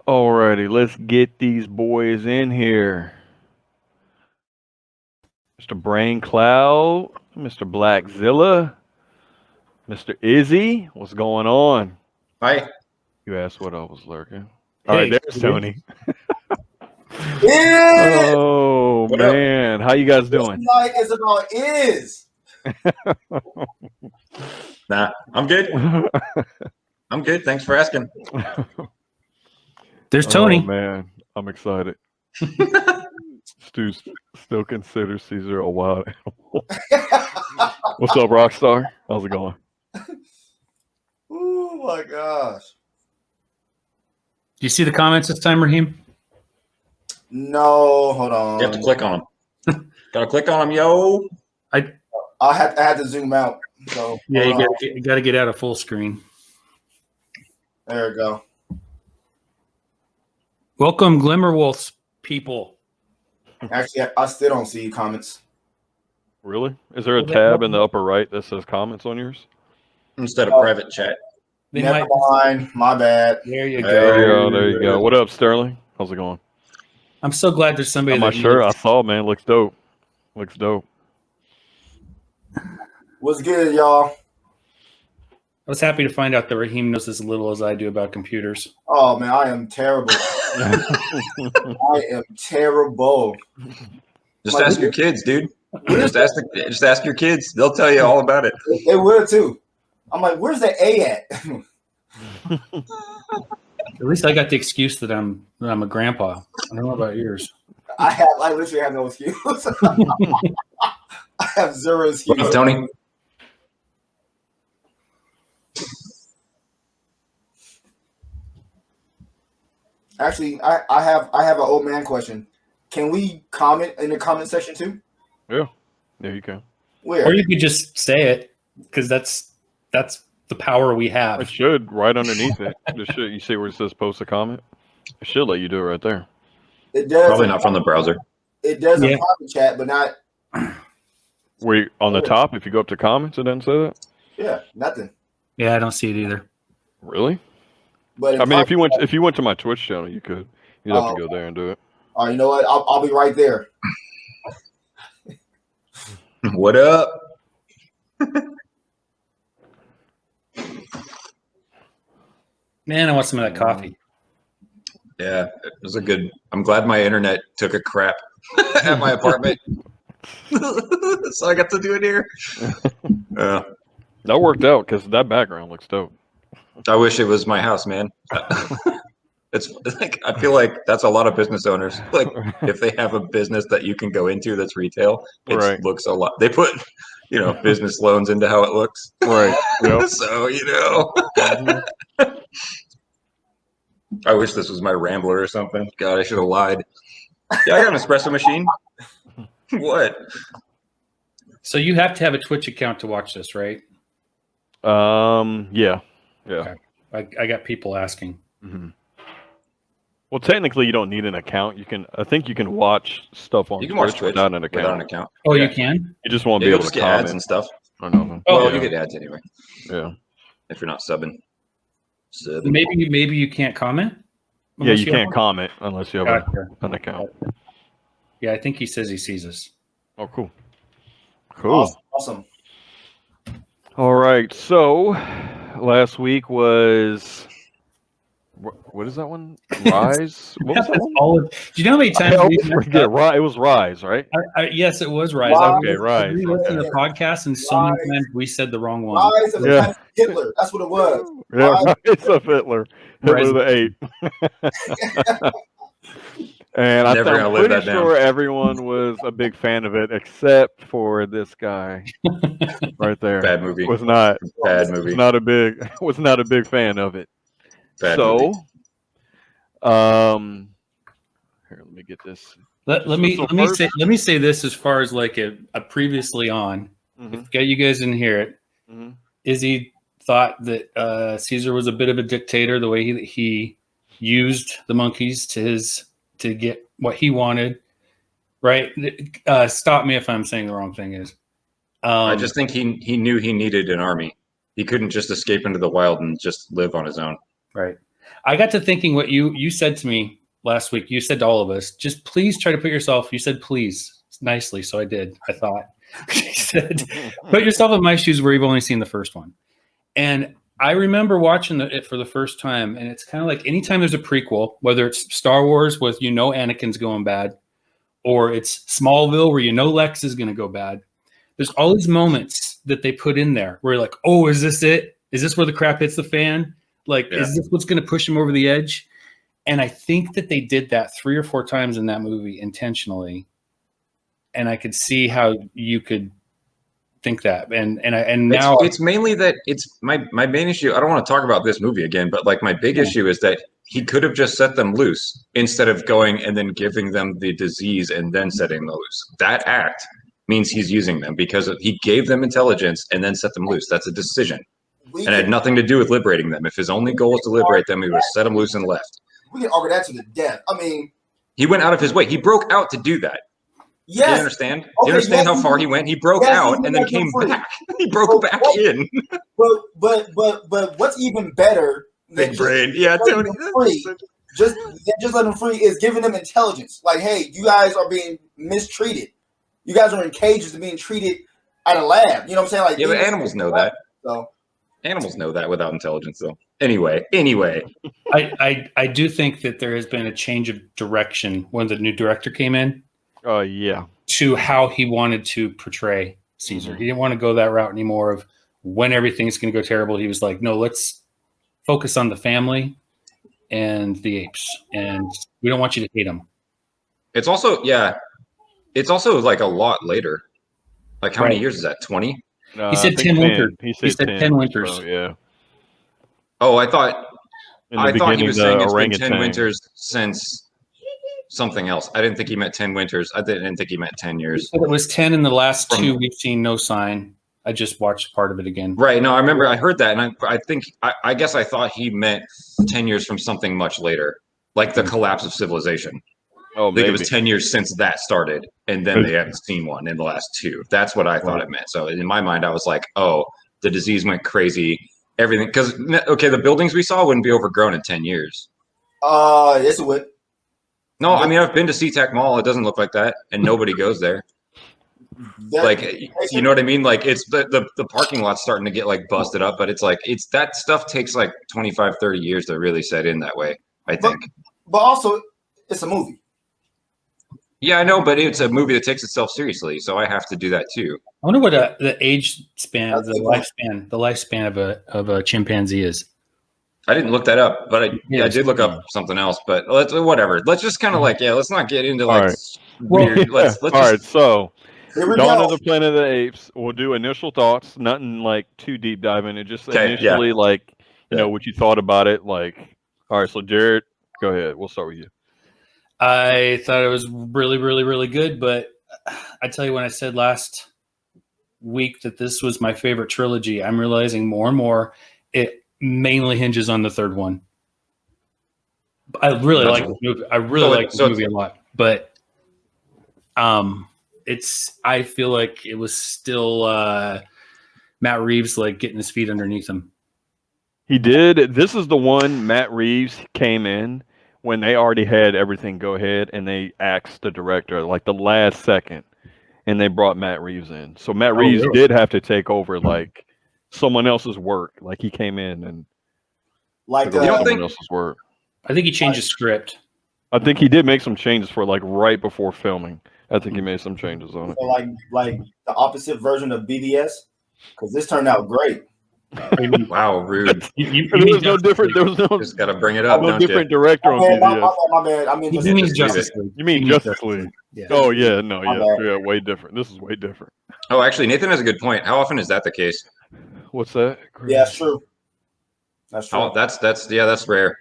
Alrighty, let's get these boys in here. Mr. Brain Cloud, Mr. Blackzilla, Mr. Izzy, what's going on? Hi. You asked what I was lurking. Hey, All right, there's Tony. Yeah. Oh What up? man, how you guys This doing? night is about is. Nah, I'm good. I'm good. Thanks for asking. there's Oh Tony. man, I'm excited. Stu still considers Caesar a wild animal. What's up, Rockstar? How's it going? Oh my gosh. Do you see the comments this time, Raheem? No, hold on. You have to click on them. Gotta click on them, yo. I had to zoom out. So Yeah, hold on. you got to get out of full screen. There we go. Welcome, Glimmerwolf's people. Actually, I still don't see comments. Really? Is there a tab in the upper right that says comments on yours? Instead of Oh. private chat. They Never might. mind. My bad. There you Hey. go. There you go. What up, Sterling? How's it going? I'm so glad there's somebody. On my that shirt, I knows. saw, man. Looks dope. Looks dope. What's good, y'all? I was happy to find out that Raheem knows as little as I do about computers. Oh man, I am terrible. I am terrible. Just ask your kids, dude. Just ask your kids. They'll tell you all about it. They would too. I'm like, where's the A at? At least I got the excuse that I'm a grandpa. I don't know about yours. I literally have no excuse. I have zero excuse. What up, Tony? Actually, I have an old man question. Can we comment in the comment section too? Yeah, you can. Where? Or you could just say it, because that's the power we It have. should right underneath it. You see where it says post a comment? It should let you do it right there. It does. Probably not from the browser. It does Yeah. in private chat, but not. Where you, on the top, if you go up to comments, it doesn't say that. Yeah, nothing. Yeah, I don't see it either. Really? But in I mean, private if you went to my Twitch channel, you could. You'd have to go there and do it. Oh, you know what? I'll be right there. What up? Man, I want some of that coffee. Yeah, it was a good. I'm glad my internet took a crap at my apartment, so I got to do it here. That worked out because that background looks dope. I wish it was my house, man. It's like I feel like that's a lot of business owners. Like if they have a business that you can go into that's retail, it Right. looks a lot. They put, business loans into how it looks. Right. Yep. So I wish this was my Rambler or something. God, I should have lied. Yeah, I got an espresso machine. What? So you have to have a Twitch account to watch this, right? Yeah. Okay. I got people asking. Mm-hmm. Well, technically, you don't need an account. I think you can watch stuff on You can watch Twitch Twitch without an account. Without an account. Oh, Yeah. you can? You just won't Yeah, be you'll able just to get ads comment and stuff. or nothing. Oh, Well, yeah. you get ads anyway Yeah. if you're not subbing. Maybe you can't comment? Yeah, Unless you have can't comment unless you have Gotcha. an account. Yeah, I think he says he sees us. Oh, cool. Cool. Awesome. All right. So last week was what is that one? Rise. What was that one? Do you know how many times I we always forget. It was Rise, right? yes, it was Rise. Rise. Okay, Rise. I listened to the podcast, and so many Rise. times we said the wrong one. Rise of Yeah. Hitler. That's what it was. Yeah, Rise. Rise of Hitler. Hitler the Ape. And Never gonna I'm live pretty that down. sure everyone was a big fan of it, except for this guy right there. Bad movie. Was not Bad movie. was not a big fan of it. Bad So, movie. here, let me get this. Let me say this as far as like a previously on. Mhm. Got you guys didn't hear it. Mhm. Izzy thought that Caesar was a bit of a dictator, the way he used the monkeys to get what he wanted. Right? Stop me if I'm saying the wrong thing. I just think he knew he needed an army. He couldn't just escape into the wild and just live on his own. Right. I got to thinking what you said to me last week. You said to all of us, just please try to put yourself. You said please nicely, so I did. I thought you said put yourself in my shoes where you've only seen the first one. And I remember watching it for the first time, and it's kind of like anytime there's a prequel, whether it's Star Wars with Anakin's going bad, or it's Smallville where Lex is going to go bad. There's all these moments that they put in there where you're like, oh, is this it? Is this where the crap hits the fan? Like, is this what's going to push him over the edge? And I think that they did that 3 or 4 times in that movie intentionally. And I could see how you could think that. And now it's mainly that it's my main issue. I don't want to talk about this movie again, but like my big issue is that he could have just set them loose instead of going and then giving them the disease and then setting them loose. That act means he's using them because he gave them intelligence and then set them loose. That's a decision. And it had nothing to do with liberating them. If his only goal was to liberate them, he would have set them loose and left. We can argue that to the death. I mean, he went out of his way. He broke out to do that. Yes. Do you understand? Do you understand how far he went? He broke out and then came back. He broke back in. But what's even better? Big brain. Yeah, Tony. Just let them free is giving them intelligence. Like, hey, you guys are being mistreated. You guys are in cages and being treated at a lab. You know what I'm saying? Like, yeah, but animals know that. So animals know that without intelligence, though. Anyway. I do think that there has been a change of direction when the new director came in. Yeah. To how he wanted to portray Caesar. Mm-hmm. He didn't want to go that route anymore of when everything's going to go terrible. He was like, no, let's focus on the family and the apes. And we don't want you to hate them. It's also like a lot later. Like how many years is that? 20? He said 10 winters. He said 10 winters. So, yeah. Oh, I thought he was saying it's been 10 orangutan. winters since something else. I didn't think he meant 10 winters. I didn't think he meant 10 years. It was 10 in the last 2 we've seen no sign. I just watched part of it again. Right. No, I remember I heard that. And I guess I thought he meant 10 years from something much later, like the collapse of civilization. Oh, I think it was 10 years since that started. And then they haven't seen one in the last 2. That's what I thought it meant. So in my mind, I was like, oh, the disease went crazy. Everything. Because, okay, the buildings we saw wouldn't be overgrown in 10 years. Yes, it would. No, I mean, I've been to SeaTac Mall. It doesn't look like that. And nobody goes there. Like, you know what I mean? Like, it's the parking lot's starting to get, like, busted up. But it's like, that stuff takes, like, 25, 30 years to really set in that way, I think. But also, it's a movie. Yeah, I know, but it's a movie that takes itself seriously. So I have to do that, too. I wonder what the age span, the lifespan of a chimpanzee is. I didn't look that up, but I did look up something else. But whatever. Let's just kind of like, let's not get into like weird. Let's all right. So, Dawn of the Planet of the Apes. We'll do initial thoughts. Nothing like too deep dive into. Just initially, like you know what you thought about it. Like, all right. So, Jared, go ahead. We'll start with you. I thought it was really, really, really good. But I tell you, when I said last week that this was my favorite trilogy, I'm realizing more and more it mainly hinges on the third one. I really like this movie. I really like this movie a lot, but I feel like it was still Matt Reaves like getting his feet underneath him. He did. This is the one Matt Reaves came in when they already had everything go ahead, and they axed the director like the last second, and they brought Matt Reaves in. So Matt Reaves did have to take over like someone else's work. Like he came in and like someone else's work. I think he changed his script. I think he did make some changes for like right before filming. I think he made some changes on it. So like the opposite version of BBS, because this turned out great. Wow, rude. There was no different. There was no. Just got to bring it up. No different director on BBS. My bad. I mean, you mean Justice League. You mean Justice League? Yeah. Oh yeah, no, yeah, way different. This is way different. Oh, actually, Nathan has a good point. How often is that the case? What's that? Yeah, that's true. That's true. Oh, that's rare.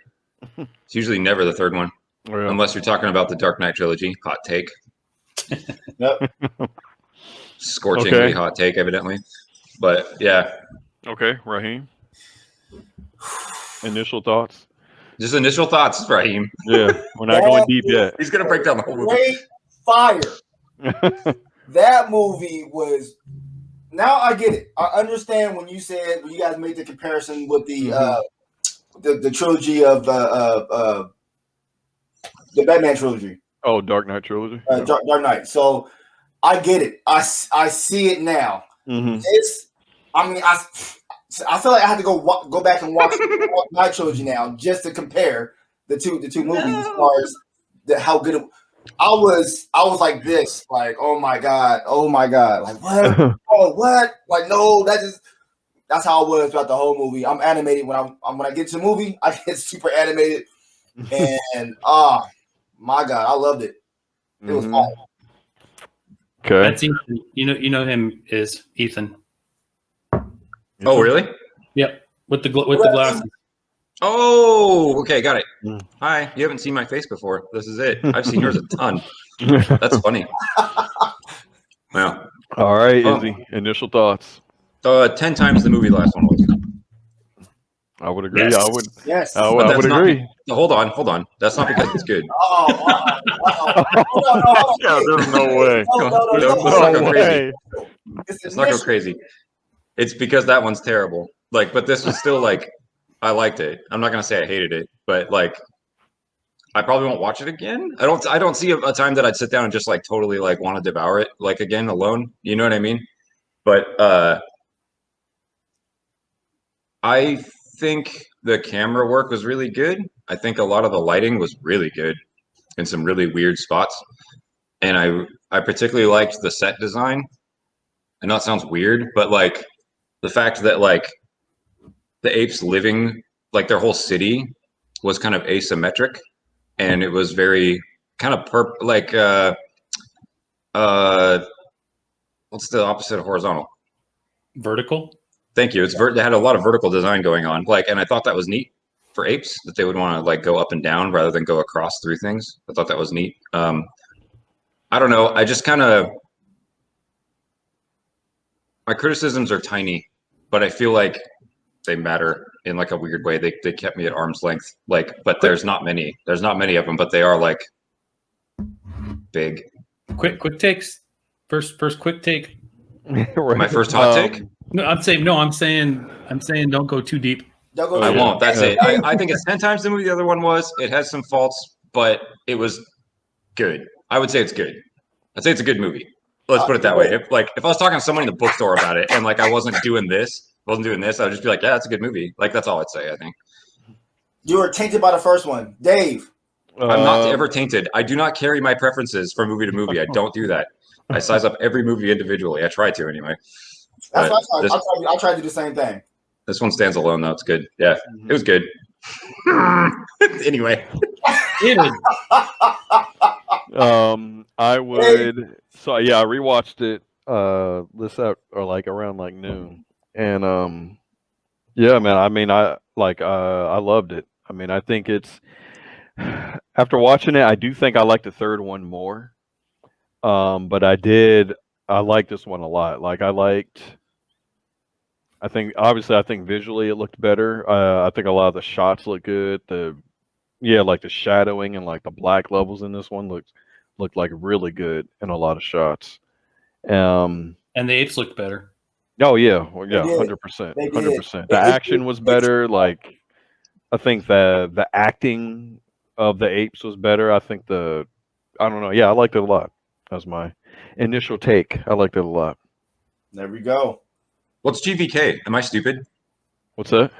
It's usually never the third one, unless you're talking about the Dark Knight trilogy. Hot take. Yep. Scorchingly hot take, evidently. But yeah. Okay, Raheem. Initial thoughts. Just initial thoughts, Raheem. Yeah, we're not going deep yet. He's gonna break down the whole movie. Great fire. That movie was. Now I get it. I understand when you guys made the comparison with the the trilogy of the Batman trilogy, Oh, Dark Knight trilogy. Dark Knight. So I get it. I see it now. Mm-hmm. I mean, I feel like I have to go back and watch my trilogy now just to compare the two movies as far as how good I was like this, like oh my god, like what, oh what, like no, that's how I was throughout the whole movie. I'm animated when when I get to the movie, I get super animated, and my god, I loved it. It was fun. Okay. That's Ethan. You know him is Ethan. Oh, really? Yep, with the glasses. Oh, okay, got it. Mm. Hi, you haven't seen my face before. This is it. I've seen yours a ton. That's funny. Wow. All right, Izzy. Initial thoughts. 10 times the movie last one was. I would agree. Yes. I would. Yes. I But would that's not agree. Hold on. That's not because it's good. Oh, Yeah, there's no way. Let's not go crazy. Let's not go initial. crazy. It's because that one's terrible. Like, but this was still like, I liked it. I'm not gonna say I hated it, but like, I probably won't watch it again. I don't see a time that I'd sit down and just like totally like want to devour it like again alone. You know what I mean? But I think the camera work was really good. I think a lot of the lighting was really good in some really weird spots. And I particularly liked the set design. I know it sounds weird, but like the fact that like the apes living, like their whole city was kind of asymmetric, and it was very kind of what's the opposite of horizontal? Vertical. Thank you. They had a lot of vertical design going on, like, and I thought that was neat for apes that they would want to like go up and down rather than go across through things. I thought that was neat. I don't know. I just kind of my criticisms are tiny, but I feel like they matter in like a weird way. They kept me at arm's length. Like, but there's not many. There's not many of them, but they are like big. Quick takes. First quick take. My first hot take. No, I'm saying don't go too deep. I won't. That's it. I think it's 10 times the movie the other one was. It has some faults, but it was good. I would say it's good. I'd say it's a good movie. Let's put it that way. If I was talking to someone in the bookstore about it and like I wasn't doing this, I would just be like, yeah, that's a good movie. Like that's all I'd say, I think. You were tainted by the first one. Dave. I'm not ever tainted. I do not carry my preferences from movie to movie. I don't do that. I size up every movie individually. I try to anyway. That's what I tried to do the same thing. This one stands alone though. It's good. Yeah, it was good. Anyway. I would. So yeah, I rewatched it. This out or like around like noon, and yeah, man. I mean, I loved it. I mean, I think it's after watching it, I do think I like the third one more. But I liked this one a lot. Like I think visually it looked better. I think a lot of the shots look good. Like the shadowing and like the black levels in this one looked like really good in a lot of shots. And the apes looked better. Oh yeah, well, yeah, 100%, 100%. The action was better. Like I think the acting of the apes was better. I think I don't know. Yeah, I liked it a lot. That was my initial take. I liked it a lot. There we go. What's GVK? Am I stupid? What's that?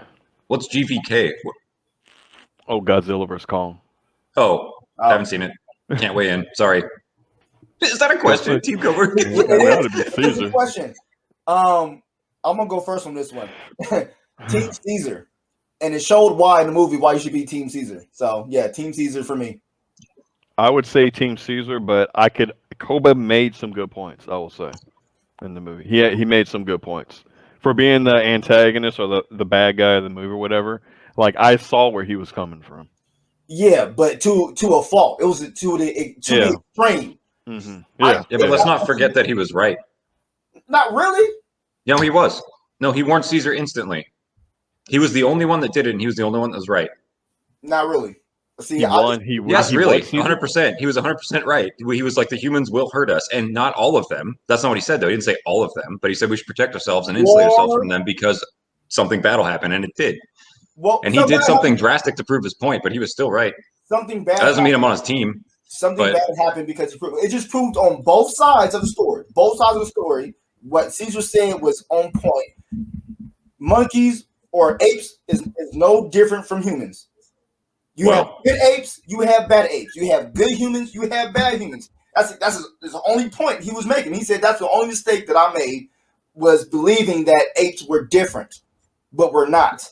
What's GVK? Oh, Godzilla vs. Kong. Oh, haven't seen it. Can't weigh in. Sorry. Is that a question? Team cover. It's a question. I'm gonna go first on this one. Team Caesar, and it showed why in the movie why you should be Team Caesar. So yeah, Team Caesar for me. I would say Team Caesar, but Koba made some good points. I will say in the movie, he made some good points for being the antagonist or the bad guy of the movie or whatever. Like I saw where he was coming from. Yeah, but to a fault. It was to the extreme. Mm-hmm. Yeah, but let's not forget that he was right. Not really. No, he was. No, he warned Caesar instantly. He was the only one that did it, and he was the only one that was right. Not really. See, yes, really, 100%. He was 100% right. He was like, the humans will hurt us, and not all of them. That's not what he said, though. He didn't say all of them, but he said we should protect ourselves and insulate ourselves from them because something bad will happen, and it did. Well, And he did something drastic to prove his point, but he was still right. Something bad. That doesn't mean I'm on his team. Something bad happened because it just proved on both sides of the story. Both sides of the story, what Caesar said was on point. Monkeys or apes is no different from humans. You have good apes, you have bad apes. You have good humans, you have bad humans. That's the only point he was making. He said that's the only mistake that I made was believing that apes were different, but we're not.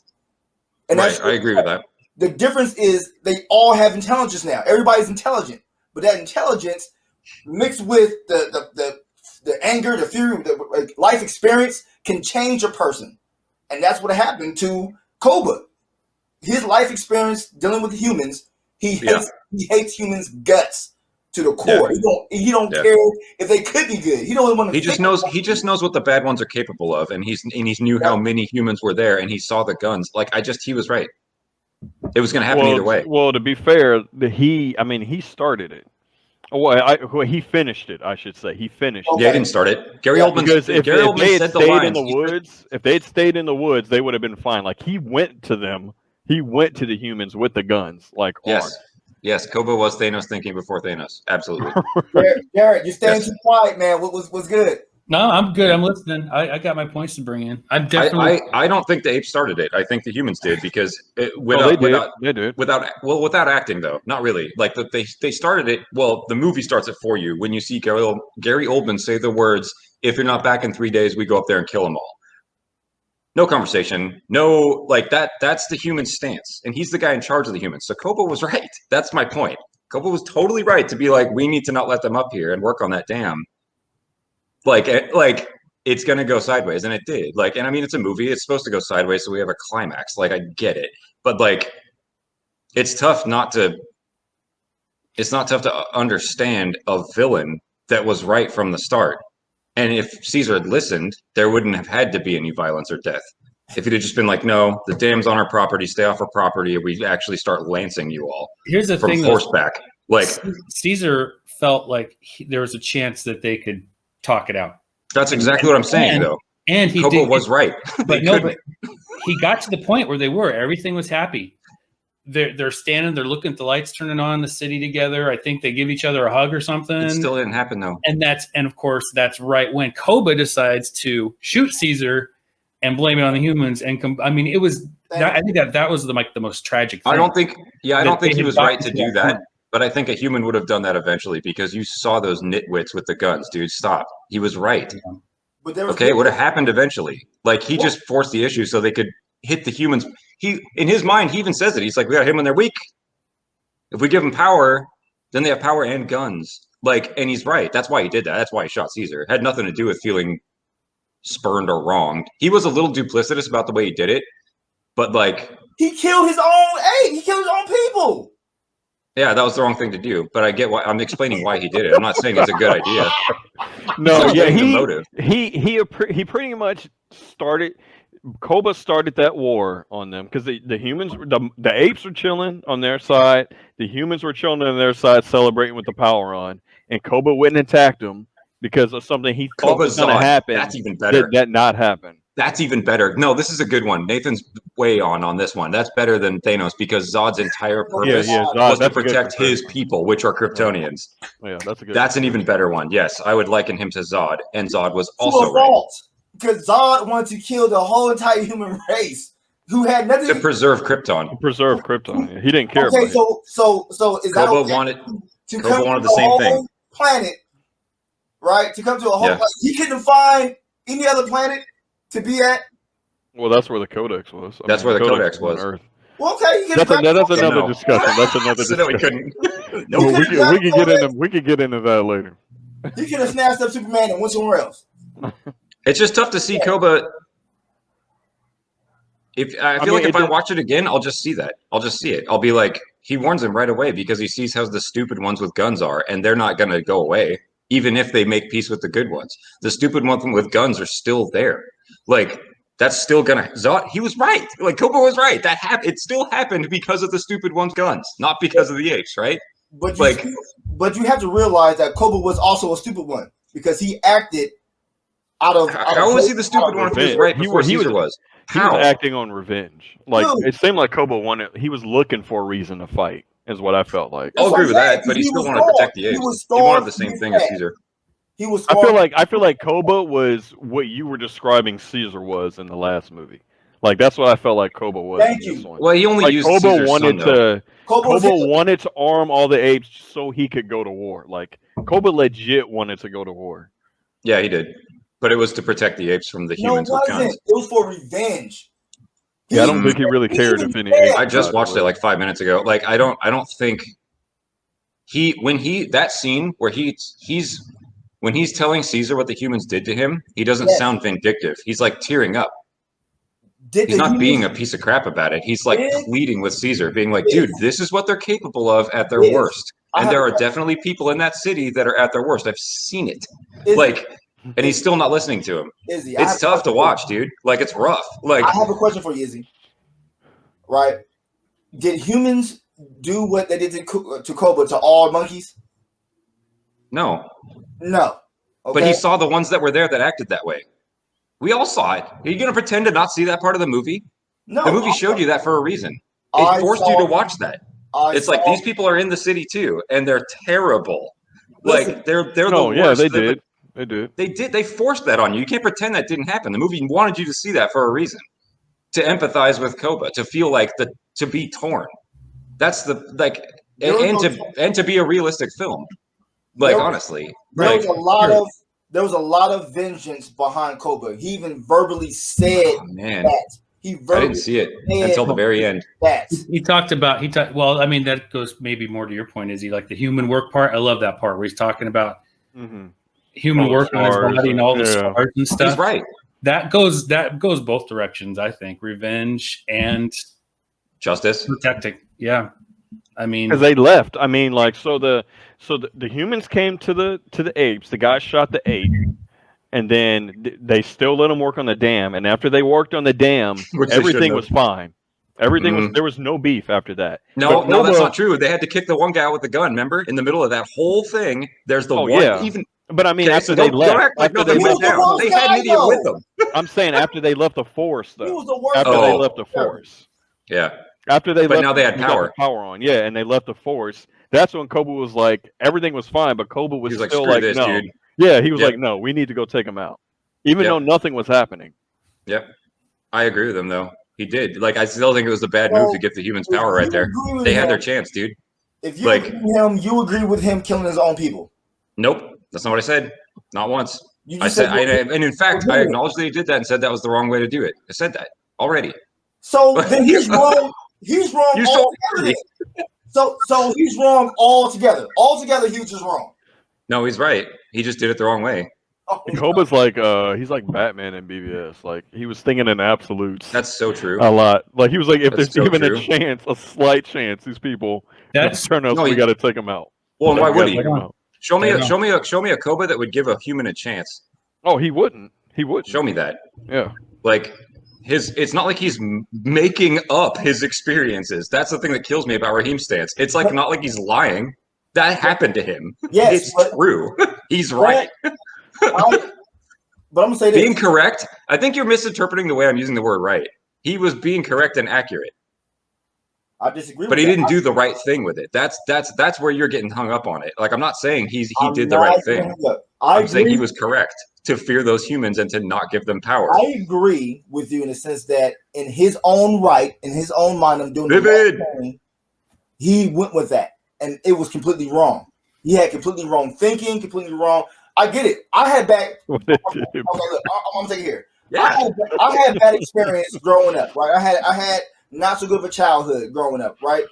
And right, I agree with that. The difference is they all have intelligence now. Everybody's intelligent, but that intelligence mixed with the anger, the fury, the life experience can change a person, and that's what happened to Koba. His life experience dealing with humans, he hates humans' guts to the core. Yeah. He don't care if they could be good. He don't want to. He just knows what the bad ones are capable of, and he knew how many humans were there, and he saw the guns. Like he was right. It was going to happen either way. Well, to be fair, he started it. Well, he finished it. I should say he finished. Okay. Yeah, he didn't start it. Gary Oldman. Because if they had stayed in the woods, if they had stayed in the woods, they would have been fine. Like he went to them. He went to the humans with the guns. Like yes, Koba was Thanos thinking before Thanos. Absolutely. Garrett, you're staying too quiet, man. What's good? No, I'm good. I'm listening. I got my points to bring in. I'm definitely. I don't think the apes started it. I think the humans did because without acting though, not really. Like they started it. Well, the movie starts it for you when you see Gary Oldman say the words, "If you're not back in 3 days, we go up there and kill them all." No conversation. No, like that. That's the human stance, and he's the guy in charge of the humans. So Koba was right. That's my point. Koba was totally right to be like, we need to not let them up here and work on that dam. Like it's gonna go sideways, and it did. Like, and I mean, it's a movie; it's supposed to go sideways, so we have a climax. Like, I get it, but like, it's tough not to. It's not tough to understand a villain that was right from the start. And if Caesar had listened, there wouldn't have had to be any violence or death. If he'd have just been like, "No, the dam's on our property; stay off our property," and we actually start lancing you all. Here's the thing: from horseback. Like Caesar felt like there was a chance that they could talk it out. That's exactly what I'm saying, though. And Koba was right. But he got to the point where they were. Everything was happy. They're standing. They're looking at the lights turning on, the city together. I think they give each other a hug or something. It still didn't happen though. And of course that's right when Koba decides to shoot Caesar and blame it on the humans. And I mean, it was. I think that was the most tragic thing. I don't think he was right to do that. But I think a human would have done that eventually because you saw those nitwits with the guns, dude. Stop. He was right. But it would have happened eventually. Like he just forced the issue so they could hit the humans. He, in his mind, he even says it. He's like, we got him when they're weak. If we give them power, then they have power and guns. Like, and he's right. That's why he did that. That's why he shot Caesar. It had nothing to do with feeling spurned or wronged. He was a little duplicitous about the way he did it, but like he killed his own He killed his own people. Yeah, that was the wrong thing to do, but I get why. I'm explaining why he did it. I'm not saying it's a good idea. No, yeah, he pretty much started. Koba started that war on them because the humans, the apes were chilling on their side. The humans were chilling on their side, celebrating with the power on, and Koba went and attacked them because of something he thought was going to happen. That's even better. That not happen. That's even better. No, this is a good one. Nathan's way on this one. That's better than Thanos because Zod's entire purpose was to protect his people, which are Kryptonians. Yeah, that's an even better one. Yes, I would liken him to Zod, and Zod was also right. Because Zod wanted to kill the whole entire human race, who had nothing to preserve Krypton. He didn't care. Okay, so is that Koba wanted the same thing. Planet, right? To come to a whole. Planet. He couldn't find any other planet to be at. Well, that's where the Codex was. That's where the Codex was. Earth. Well, okay, that's another discussion. That's another discussion. No, we couldn't. We could get into that later. He could have snatched up Superman and went somewhere else. It's just tough to see Koba. If I watch it again, I'll just see that. I'll just see it. I'll be like, he warns them right away because he sees how the stupid ones with guns are, and they're not going to go away, even if they make peace with the good ones. The stupid ones with guns are still there. Like, that's still going to... Zod, he was right. Like, Koba was right. It still happened because of the stupid one's guns, not because of the apes, right? But you have to realize that Koba was also a stupid one because he acted... How was he the stupid one if he was right before Caesar was? He How? was acting on revenge. Like Dude. it seemed like Koba wanted. He was looking for a reason to fight. Is what I felt like. I'll That's what agree I'm with saying, that, but he he still was wanted to protect the starved. He apes. was He wanted starved the to same get thing as that. Caesar. He was I starved. feel like Koba was what you were describing Caesar was in the last movie. Like that's what I felt like Koba was Thank in this you. one. Well, he only Like used Koba Caesar's wanted son, though. to Koba was Koba Hitler. wanted to arm all the apes so he could go to war. Like Koba legit wanted to go to war. Yeah, he did. But it was to protect the apes from the No, it humans with wasn't. guns. It was for revenge. Yeah, I don't think he really He cared even if any said- apes I just died or watched it lived. like 5 minutes ago. Like I don't think that scene where when he's telling Caesar what the humans did to him, he doesn't Yes. sound vindictive. He's like tearing up. Did He's the not being a humans- piece of crap about it. He's like Did- pleading with Caesar, being like, Yes. dude, this is what they're capable of at their Yes. worst. I And have there a are question. definitely people in that city that are at their worst. I've seen it. Izzy, Like, and he's still not listening to him. Izzy, I It's have a tough to question for watch, dude. Like, it's rough. Like, you. I have a question for you, Izzy. Right? Did humans do what they did to Koba to all monkeys? no. No. Okay. But he saw the ones that were there that acted that way. We all saw it. Are you going to pretend to not see that part of the movie? no. The movie showed you that for a reason. I It forced saw- you to watch that. It's like saw- these people are in the city too, and they're terrible. Listen, Like they're No, the yeah, worst. they They're did. They did. They did. They forced that on you. You can't pretend that didn't happen. The movie wanted you to see that for a reason, to empathize with Koba, to feel like to be torn. That's the like, There was and to be a realistic film. Like There was- honestly, there like was a lot of vengeance behind Koba. He even verbally said oh, man, that. He I verbally didn't see it said until the very end. that. Well, I mean, that goes maybe more to your point, Izzy, like the human work part. I love that part where he's talking about Mm-hmm. human All the work on his scars body and all the and- yeah. scars and stuff. He's right. That goes both directions, I think. Revenge and Justice. protecting. Yeah. I mean, Because they left. I mean, like, so the humans came to the apes. The guy shot the ape, and then they still let them work on the dam. And after they worked on the dam, Which they everything shouldn't was fine. Everything was Mhm. there was no beef after that. No, But no, that's Koba- not true. They had to kick the one guy out with the gun. Remember, in the middle of that whole thing, there's the Oh, one. yeah. Even But I mean, okay, after so they don't left, act like after nothing they went left- down. He was They the had an worst idiot guy, with though. them. I'm saying after they left the forest, He though. was the worst. After Oh. they left the forest. Yeah, After they But left, now they had we got the power. power on, yeah, and they left the force. That's when Koba was like, everything was fine, but Koba was he was like, still "Screw like, this, no, dude." yeah, he was Yep. like, no, we need to go take him out, even Yep. though nothing was happening. Yep, I agree with him though. He did. Like, I still think it was a bad So, move to give the humans if power you right there. agree with They had him- their chance, dude. If you like- agree with him, you agree with him killing his own people. Nope, that's not what I said. Not once. You I just said, said, and in fact, agree I with it. acknowledged that he did that and said that was the wrong way to do it. I said that already. so then he's wrong. He's wrong You saw altogether. So he's wrong altogether. Altogether, he was just wrong. No, he's right. He just did it the wrong way. Oh, And Koba's like, he's like Batman in BVS. Like he was thinking in absolutes That's so true. a lot. Like he was like, if That's there's so even true. a chance, a slight chance, these people that's turn us. No, We he- got to take them out. Well, and why We would gotta he? take 'em out. Show me, I a, know. show me a Koba that would give a human a chance. Oh, he wouldn't. He wouldn't. Show me that. Yeah. Like it's not like he's making up his experiences. That's the thing that kills me about Raheem's stance. It's like not like he's lying. That happened to him. yes, It's but, true. He's right. but I'm gonna say this. Being correct. I think you're misinterpreting the way I'm using the word right. He was being correct and accurate, I disagree. but with he that. didn't do the right thing with it. That's where you're getting hung up on it. Like I'm not saying he I'm did the not right thing. gonna- I I'm saying he agree. was correct to fear those humans and to not give them power. I agree with you in the sense that in his own right, in his own mind, I'm doing the Vivid. right thing. He went with that, and it was completely wrong. He had completely wrong thinking, completely wrong. I get it. I had bad. What they Okay, did. look, I'm taking here. Yeah. I had bad experience growing up, right? I had not so good of a childhood growing up, right?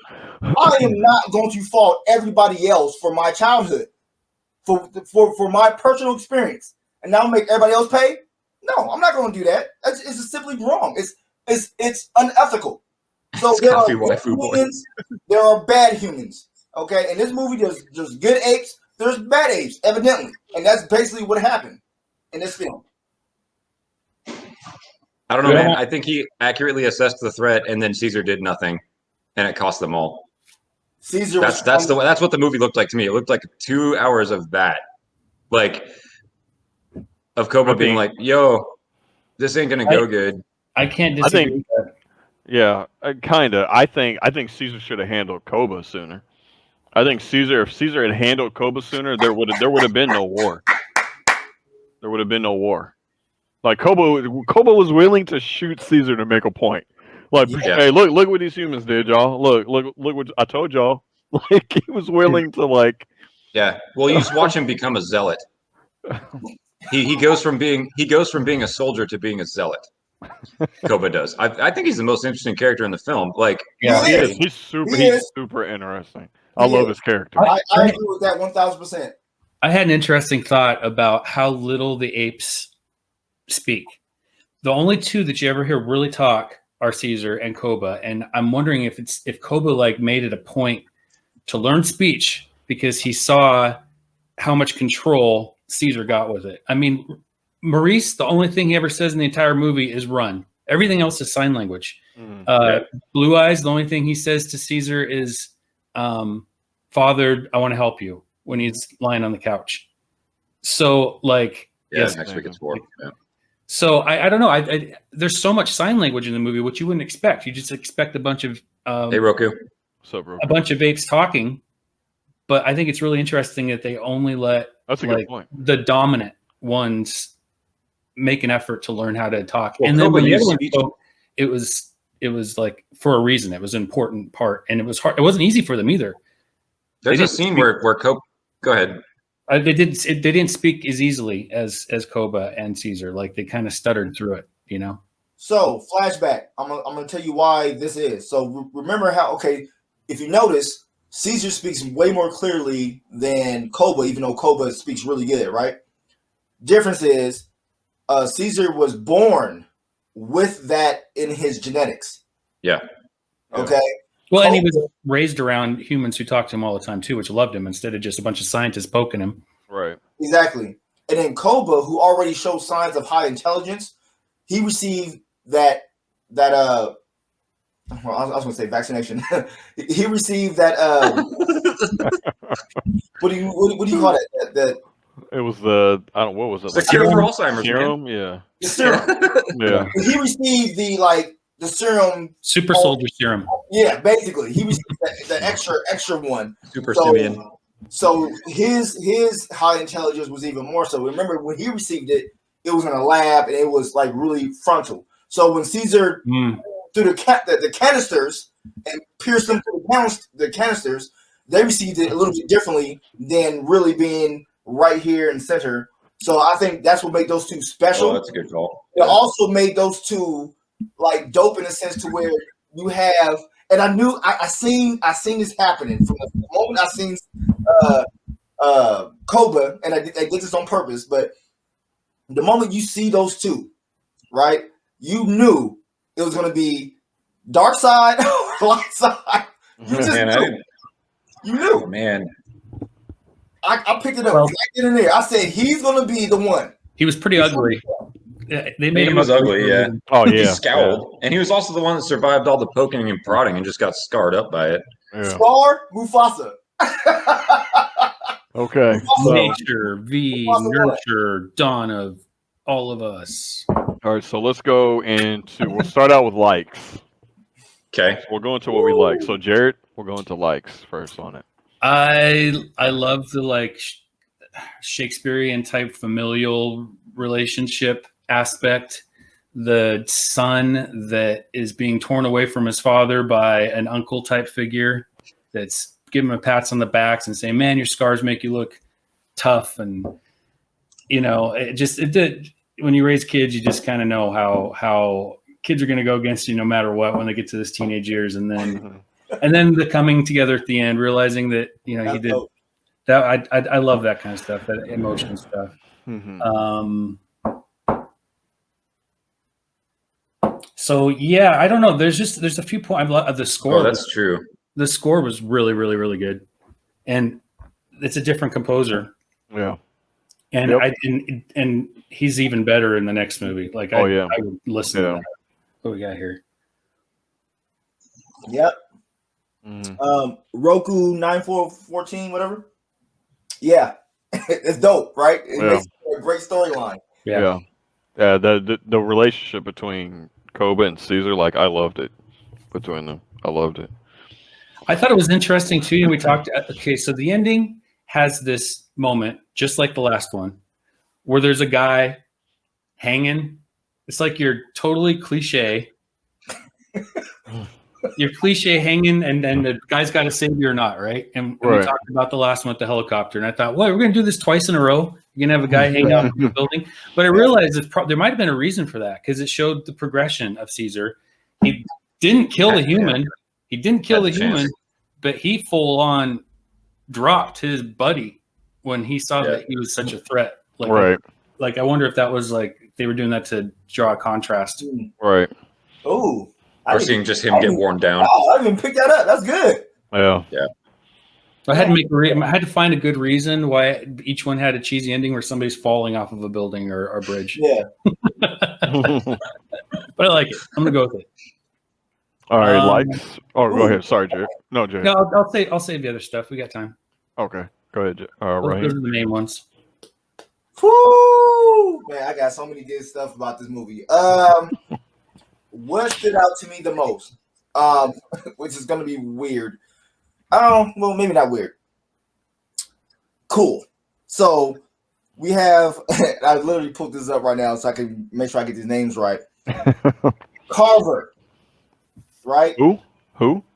I am not going to fault everybody else for my childhood, for my personal experience, and now make everybody else pay. No, I'm not going to do that. It's just simply wrong. It's unethical. So It's there are coffee good waifu boy. humans, there are bad humans. Okay, in this movie, there's good apes, there's bad apes, evidently, and that's basically what happened in this film. I don't know, Yeah. man. I think he accurately assessed the threat, and then Caesar did nothing, and it cost them all. Caesar That's what the movie looked like to me. It looked like 2 hours of that, like of Koba I being think- like, "Yo, this ain't gonna go good." I can't I disagree think, with that. yeah, kind of. I think Caesar should have handled Koba sooner. I think if Caesar had handled Koba sooner, there would have been no war. There would have been no war. Like Koba was willing to shoot Caesar to make a point. Like, Yeah. hey, look what these humans did, y'all. Look what I told y'all. Like he was willing to like. Yeah. Well, you just watch him become a zealot. He goes from being a soldier to being a zealot. Koba does. I think he's the most interesting character in the film. Like, Yeah. He is. He He's super. He He's is. super interesting. He I love is. his character. I agree with that 1,000%. I had an interesting thought about how little the apes speak. The only two that you ever hear really talk are Caesar and Koba, and I'm wondering if Koba like made it a point to learn speech because he saw how much control Caesar got with it. I mean, Maurice, the only thing he ever says in the entire movie is run. Everything else is sign language. Blue Eyes, the only thing he says to Caesar is, Father, I want to help you, when he's lying on the couch. So, like, yeah, yes. next week it's 4. Yeah. So I don't know. There's so much sign language in the movie, which you wouldn't expect. You just expect a bunch of Hey, Roku. a bunch of apes talking. But I think it's really interesting that they only let That's a good point. the dominant ones make an effort to learn how to talk. Well, And then Koba when the used other one speech. spoke, it was like for a reason. It was an important part, and it was hard. It wasn't easy for them either. There's They a didn't scene speak- where Koba. Go ahead. They didn't speak as easily as Koba and Caesar. Like they kind of stuttered through it, you know. So, flashback. I'm gonna tell you why this is. So, remember how? Okay, if you notice, Caesar speaks way more clearly than Koba, even though Koba speaks really good, right? Difference is, Caesar was born with that in his genetics. Yeah. Okay. Well, and he was raised around humans who talked to him all the time too, which loved him instead of just a bunch of scientists poking him. Right. Exactly. And then Koba, who already showed signs of high intelligence, he received that well, I was going to say vaccination. He received that. What do you call that? That It was the what was it? The cure for Alzheimer's, Serum, yeah. the serum. Yeah. He received the serum. Super soldier serum. Yeah, basically, he received the extra one. Super So- simian. So his high intelligence was even more so. Remember when he received it, it was in a lab and it was like really frontal. So when Caesar threw the canisters and pierced them through the canisters, they received it a little bit differently than really being right here in center. So I think that's what made those two special. Oh, that's a good call. It also made those two like dope in a sense to where you have, and I knew I seen this happening from the moment I seen Koba, and I did this on purpose. But the moment you see those two, right, you knew it was going to be dark side or light side. You just knew. You knew. Man. I picked it up Well- right then and there. I said he's going to be the one. He was pretty ugly. They made He him was up- ugly, yeah. Oh He yeah. scowled. And he was also the one that survived all the poking and prodding and just got scarred up by it. Yeah. Scar Mufasa. Okay. So, Nature, V, nurture, dawn of all of us. all right. So let's go into. We'll start out with likes. Okay. We'll go into what we like. So Jared, we'll go into likes first on it. I love the like Shakespearean type familial relationship aspect. The son that is being torn away from his father by an uncle type figure that's giving him a pats on the backs and saying, "Man, your scars make you look tough." And you know, it did. When you raise kids, you just kind of know how kids are going to go against you no matter what when they get to this teenage years, and then the coming together at the end, realizing that he did that. I love that kind of stuff, that emotion stuff. Mm-hmm. So yeah, I don't know. There's a few points of the score. Oh, that's true. The score was really, really, really good, and it's a different composer. Yeah. And Yep. and he's even better in the next movie. Like I would listen to that. What we got here? Yep. Mm-hmm. Roku 9414, whatever. Yeah, it's dope, right? It makes a great storyline. Yeah. The relationship between Koba and Caesar, like I loved it between them. I loved it. I thought it was interesting too. We talked. Okay, so the ending has this moment, just like the last one, where there's a guy hanging. It's like you're totally cliche. You're cliche hanging, and then the guy's got to save you or not, right? And we Right. talked about the last one with the helicopter, and I thought, well, we're going to do this twice in a row. You're going to have a guy hang out in the building. But I realized there might have been a reason for that because it showed the progression of Caesar. He didn't kill the human. He didn't kill the human, but he full on dropped his buddy when he saw that he was such a threat. Right. Like I wonder if that was like they were doing that to draw a contrast. Right. Oh, Or seeing just him get worn down. Oh, I didn't even pick that up. That's good. Yeah. Yeah. I had to I had to find a good reason why each one had a cheesy ending where somebody's falling off of a building or a bridge. Yeah. But I like it. I'm gonna go with it. All right, likes. Oh, go Ooh. ahead. Sorry, Jay. No, Jay. No, I'll save the other stuff. We got time. Okay, go ahead, Jay. Those Right. are the main ones. Woo! Man, I got so many good stuff about this movie. What stood out to me the most? Which is gonna be weird. Well, maybe not weird. Cool. So we have I literally pulled this up right now so I can make sure I get these names right. Carver. Right? Who?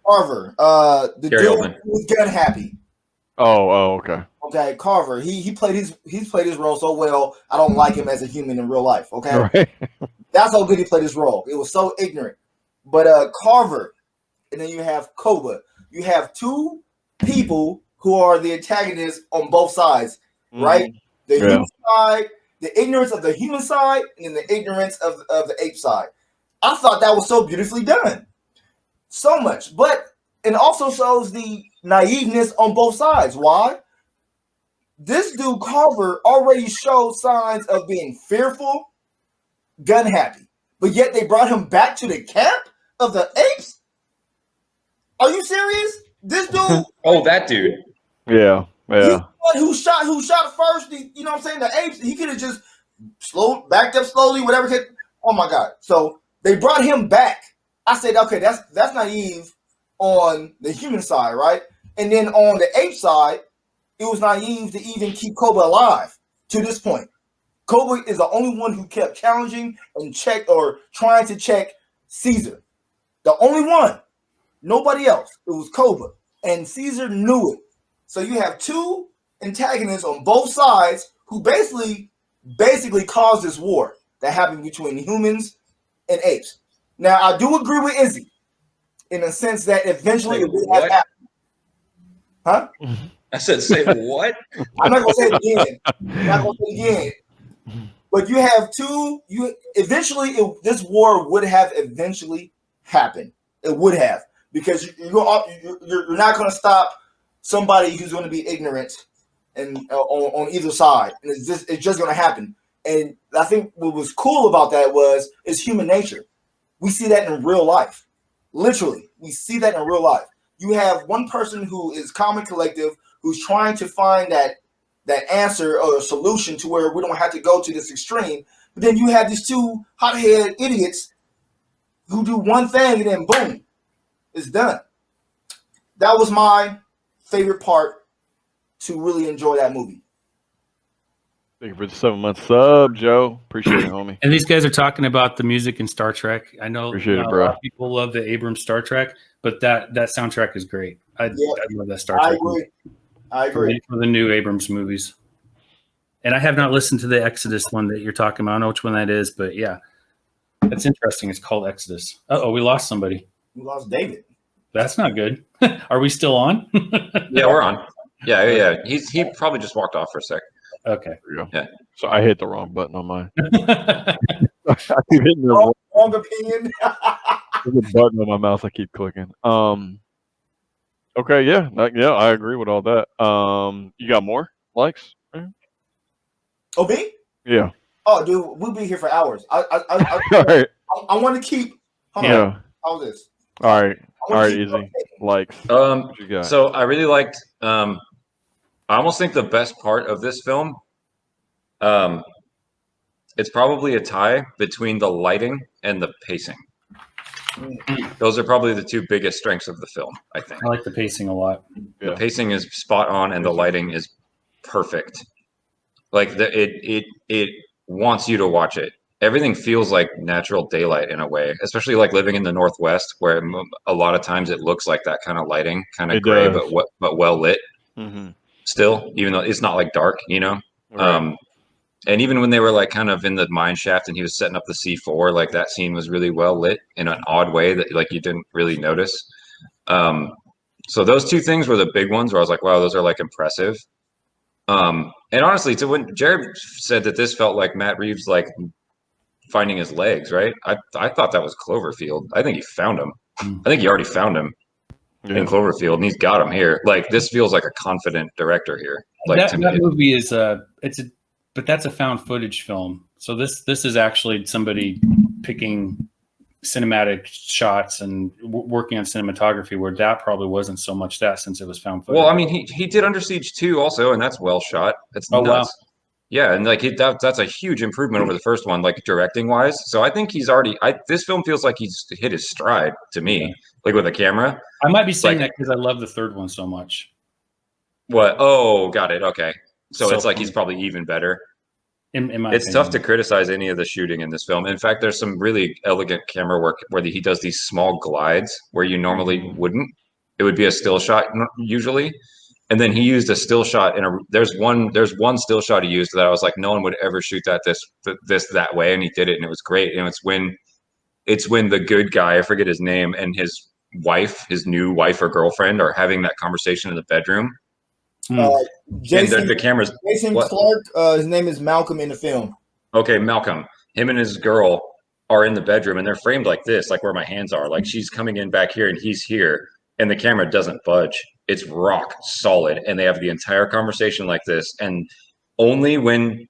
Carver. The Gary dude Oldman. who was gun happy. Oh, okay. Okay, Carver. He played his role so well. I don't like him as a human in real life. Okay, All right. that's how good he played his role. It was so ignorant. But Carver, and then you have Koba. You have two people who are the antagonists on both sides, right? The human side, the ignorance of the human side, and then the ignorance of the ape side. I thought that was so beautifully done. So much. But it also shows the naiveness on both sides. Why? This dude Carver already showed signs of being fearful, gun happy, but yet they brought him back to the camp of the apes. Are you serious? This dude? Oh, that dude. Yeah. He's the one who shot first. You know what I'm saying? The apes. He could have just backed up slowly, whatever. Oh my God! So they brought him back. I said, okay, that's naive on the human side, right? And then on the ape side, it was naive to even keep Koba alive to this point. Koba is the only one who kept challenging and trying to check Caesar. The only one. Nobody else. It was Koba. And Caesar knew it. So you have two antagonists on both sides who basically caused this war that happened between humans and apes. Now, I do agree with Izzy in the sense that eventually it would have happened. Huh? I said, say what? I'm not gonna say it again. But you have two. This war would have eventually happened. It would have, because you're not going to stop somebody who's going to be ignorant and on either side, and it's just going to happen. And I think what was cool about that is human nature. We see that in real life. Literally, we see that in real life. You have one person who is calm and collective, who's trying to find that answer or solution to where we don't have to go to this extreme. But then you have these two hot-headed idiots who do one thing and then boom, it's done. That was my favorite part to really enjoy that movie. Thank you for the 7-month sub, Joe. Appreciate it, homie. And these guys are talking about the music in Star Trek. I know Appreciate it, a bro. lot of people love the Abrams Star Trek, but that soundtrack is great. I love that Star I Trek. agree. For the new Abrams movies. And I have not listened to the Exodus one that you're talking about. I don't know which one that is, but yeah. That's interesting. It's called Exodus. Uh-oh, we lost somebody. We lost David. That's not good. Are we still on? Yeah, we're on. Yeah. He probably just walked off for a sec. Okay. There you go. Yeah. So I hit the wrong button on mine. I keep hitting the Wrong opinion. button on my mouse. I keep clicking. Okay, yeah, I agree with all that. You got more likes? Oh, me? Yeah. Oh, dude, we'll be here for hours. All right. I want to keep. Yeah. How's this? All right. I All wanna right, keep Izzy. Likes. Um, What you got? So I really liked. I almost think the best part of this film, it's probably a tie between the lighting and the pacing. Those are probably the two biggest strengths of the film, I think. I like the pacing a lot. The pacing is spot on, and the lighting is perfect. Like it wants you to watch it. Everything feels like natural daylight in a way, especially like living in the Northwest, where a lot of times it looks like that kind of lighting, kind of gray, does. but well lit. Mm-hmm. Still, even though it's not like dark, Right. And even when they were like kind of in the mine shaft and he was setting up the C4, like that scene was really well lit in an odd way that like you didn't really notice. So those two things were the big ones where I was like, wow, those are like impressive. And honestly, to when Jared said that this felt like Matt Reeves like finding his legs, right? I thought that was Cloverfield. I think he found him. I think he already found him in Cloverfield, and he's got him here. Like this feels like a confident director here. Like that to me, movie is but that's a found footage film. So this is actually somebody picking cinematic shots and working on cinematography, where that probably wasn't so much that, since it was found footage. Well, I mean, he did Under Siege 2 also, and that's well shot. It's nuts. Wow. Yeah, and like that's a huge improvement over the first one, like directing wise. So I think he's already. This film feels like he's hit his stride to me, like with a camera. I might be saying that because I love the third one so much. What? Oh, got it. Okay, so it's like he's probably even better. In my it's opinion. tough to criticize any of the shooting in this film. In fact, there's some really elegant camera work where he does these small glides where you normally wouldn't. It would be a still shot usually. And then he used a still shot there's one still shot he used that I was like, no one would ever shoot that way. And he did it, and it was great. And it's when the good guy, I forget his name, and his new wife or girlfriend are having that conversation in the bedroom. Jason, and the camera's Jason Clark, his name is Malcolm in the film. Okay, Malcolm. Him and his girl are in the bedroom, and they're framed like this, like where my hands are. Like she's coming in back here, and he's here, and the camera doesn't budge. It's rock solid, and they have the entire conversation like this. And only when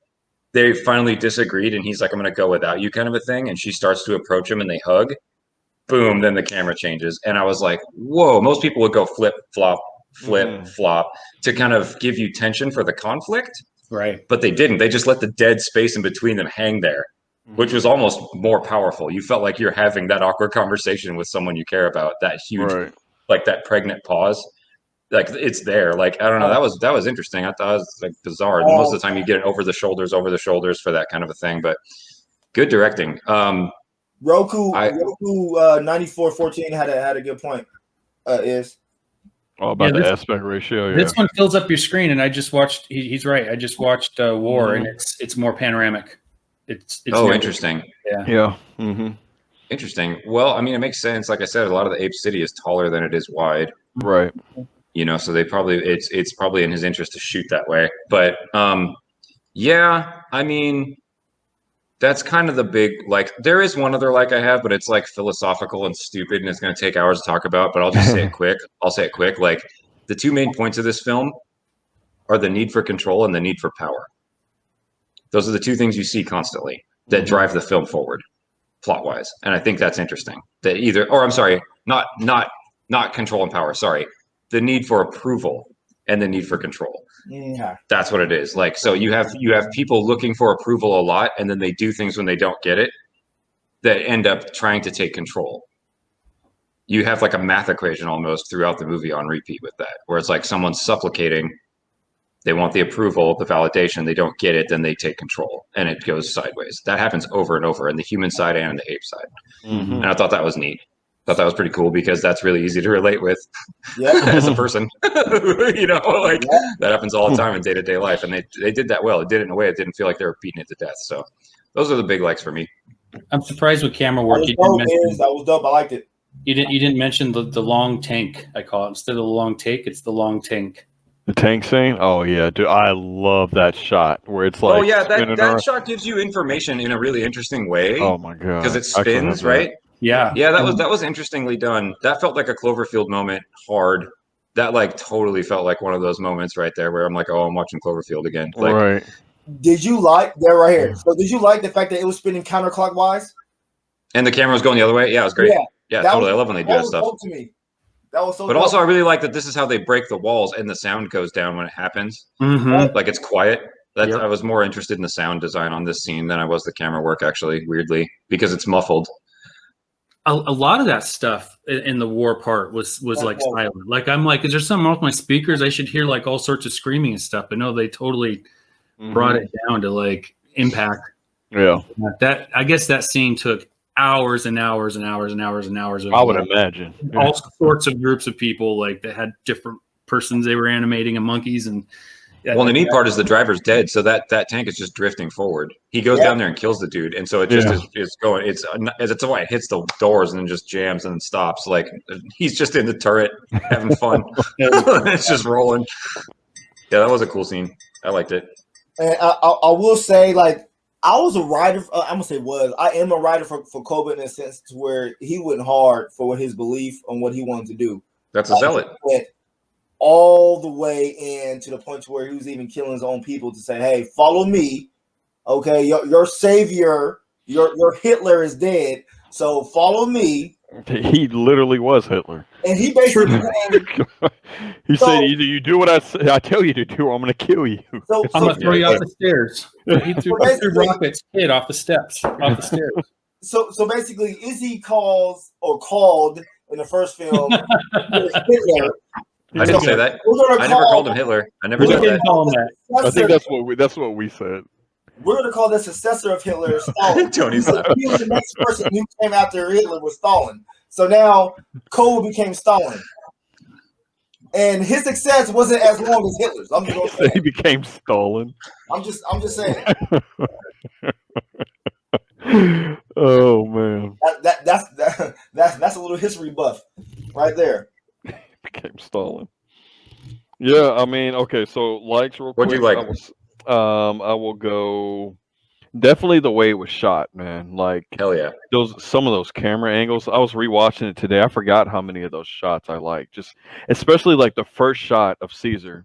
they finally disagreed, and he's like, "I'm going to go without you," kind of a thing, and she starts to approach him, and they hug. Boom! Then the camera changes, and I was like, "Whoa!" Most people would go flip flop to kind of give you tension for the conflict. Right. But they didn't. They just let the dead space in between them hang there, which was almost more powerful. You felt like you're having that awkward conversation with someone you care about, that huge, like that pregnant pause. Like it's there. Like, I don't know. That was interesting. I thought it was like bizarre. Most of the time you get it over the shoulders for that kind of a thing, but good directing. Roku 9414 had a good point. About the aspect ratio. Yeah. This one fills up your screen, and I just watched. He's right. I just watched War, and it's more panoramic. It's interesting. Yeah. Mm-hmm. Interesting. Well, I mean, it makes sense. Like I said, a lot of the Ape City is taller than it is wide. Right. So they probably it's probably in his interest to shoot that way. But yeah, I mean, that's kind of the big, like, there is one other like I have, but it's like philosophical and stupid, and it's going to take hours to talk about, but I'll just say it quick. Like, the two main points of this film are the need for control and the need for power. Those are the two things you see constantly that drive the film forward, plot-wise. And I think that's interesting. That not control and power, sorry. The need for approval and the need for control. Yeah. That's what it is. Like, so you have people looking for approval a lot, and then they do things when they don't get it that end up trying to take control. You have like a math equation almost throughout the movie on repeat with that, where it's like someone's supplicating, they want the approval, the validation, they don't get it, then they take control, and it goes sideways. That happens over and over in the human side and the ape side. Mm-hmm. And I thought that was neat. Thought that was pretty cool because that's really easy to relate with as a person. That happens all the time in day-to-day life, and they did that well. It did it in a way it didn't feel like they were beating it to death. So those are the big likes for me. I'm surprised with camera work. That was dope. I liked it. You didn't mention the long tank, I call it. Instead of the long take, it's the long tank. The tank scene? Oh yeah, dude, I love that shot where it's like. Oh yeah, that shot gives you information in a really interesting way. Oh my god, because it spins, right? Yeah, that was interestingly done. That felt like a Cloverfield moment. Hard. That like totally felt like one of those moments right there where I'm like, oh, I'm watching Cloverfield again. Like, right. Did you like that right here? So did you like the fact that it was spinning counterclockwise? And the camera was going the other way? Yeah, it was great. Yeah, totally. I love when they do that stuff. To me. That was so but dope. Also, I really like that this is how they break the walls and the sound goes down when it happens. Mm-hmm. Like it's quiet. That's I was more interested in the sound design on this scene than I was the camera work, actually, weirdly, because it's muffled. A lot of that stuff in the war part was like silent. Like I'm like, is there something wrong with my speakers? I should hear like all sorts of screaming and stuff. But no, they totally brought it down to like impact. Yeah. That I guess that scene took hours and hours and hours and hours and hours. I would imagine. All sorts of groups of people like that had different persons they were animating and monkeys and. Well, the neat part is the driver's dead, so that tank is just drifting forward. He goes down there and kills the dude, and so it just is going. It's why it hits the doors and then just jams and then stops. Like he's just in the turret having fun. It's just rolling. Yeah, that was a cool scene. I liked it. And I will say, like, I was a writer. I'm gonna say I am a writer for Koba in a sense to where he went hard for his belief on what he wanted to do. That's a zealot. All the way in to the point to where he was even killing his own people to say, "Hey, follow me, okay? Your savior, your Hitler is dead, so follow me." He literally was Hitler, and he basically he said, "Either you do what I tell you to do, or I'm going to kill you. So I'm going to throw you off the stairs." He threw rockets kid off the steps, off the stairs. So basically, Izzy called in the first film Hitler. I didn't say that. I never called him Hitler. I never said that. I think that's what we said. We're going to call the successor of Hitler Stalin. Tony's laughing. He was the next person who came after Hitler was Stalin. So now Cole became Stalin. And his success wasn't as long as Hitler's. I'm just gonna say. He became Stalin. I'm just saying. Oh man. That's a little history buff right there. Became Stalin. Yeah, I mean, okay, so likes real quick. What'd you like? I will go definitely the way it was shot, man. Like hell yeah. Some of those camera angles. I was rewatching it today. I forgot how many of those shots I like. Just especially like the first shot of Caesar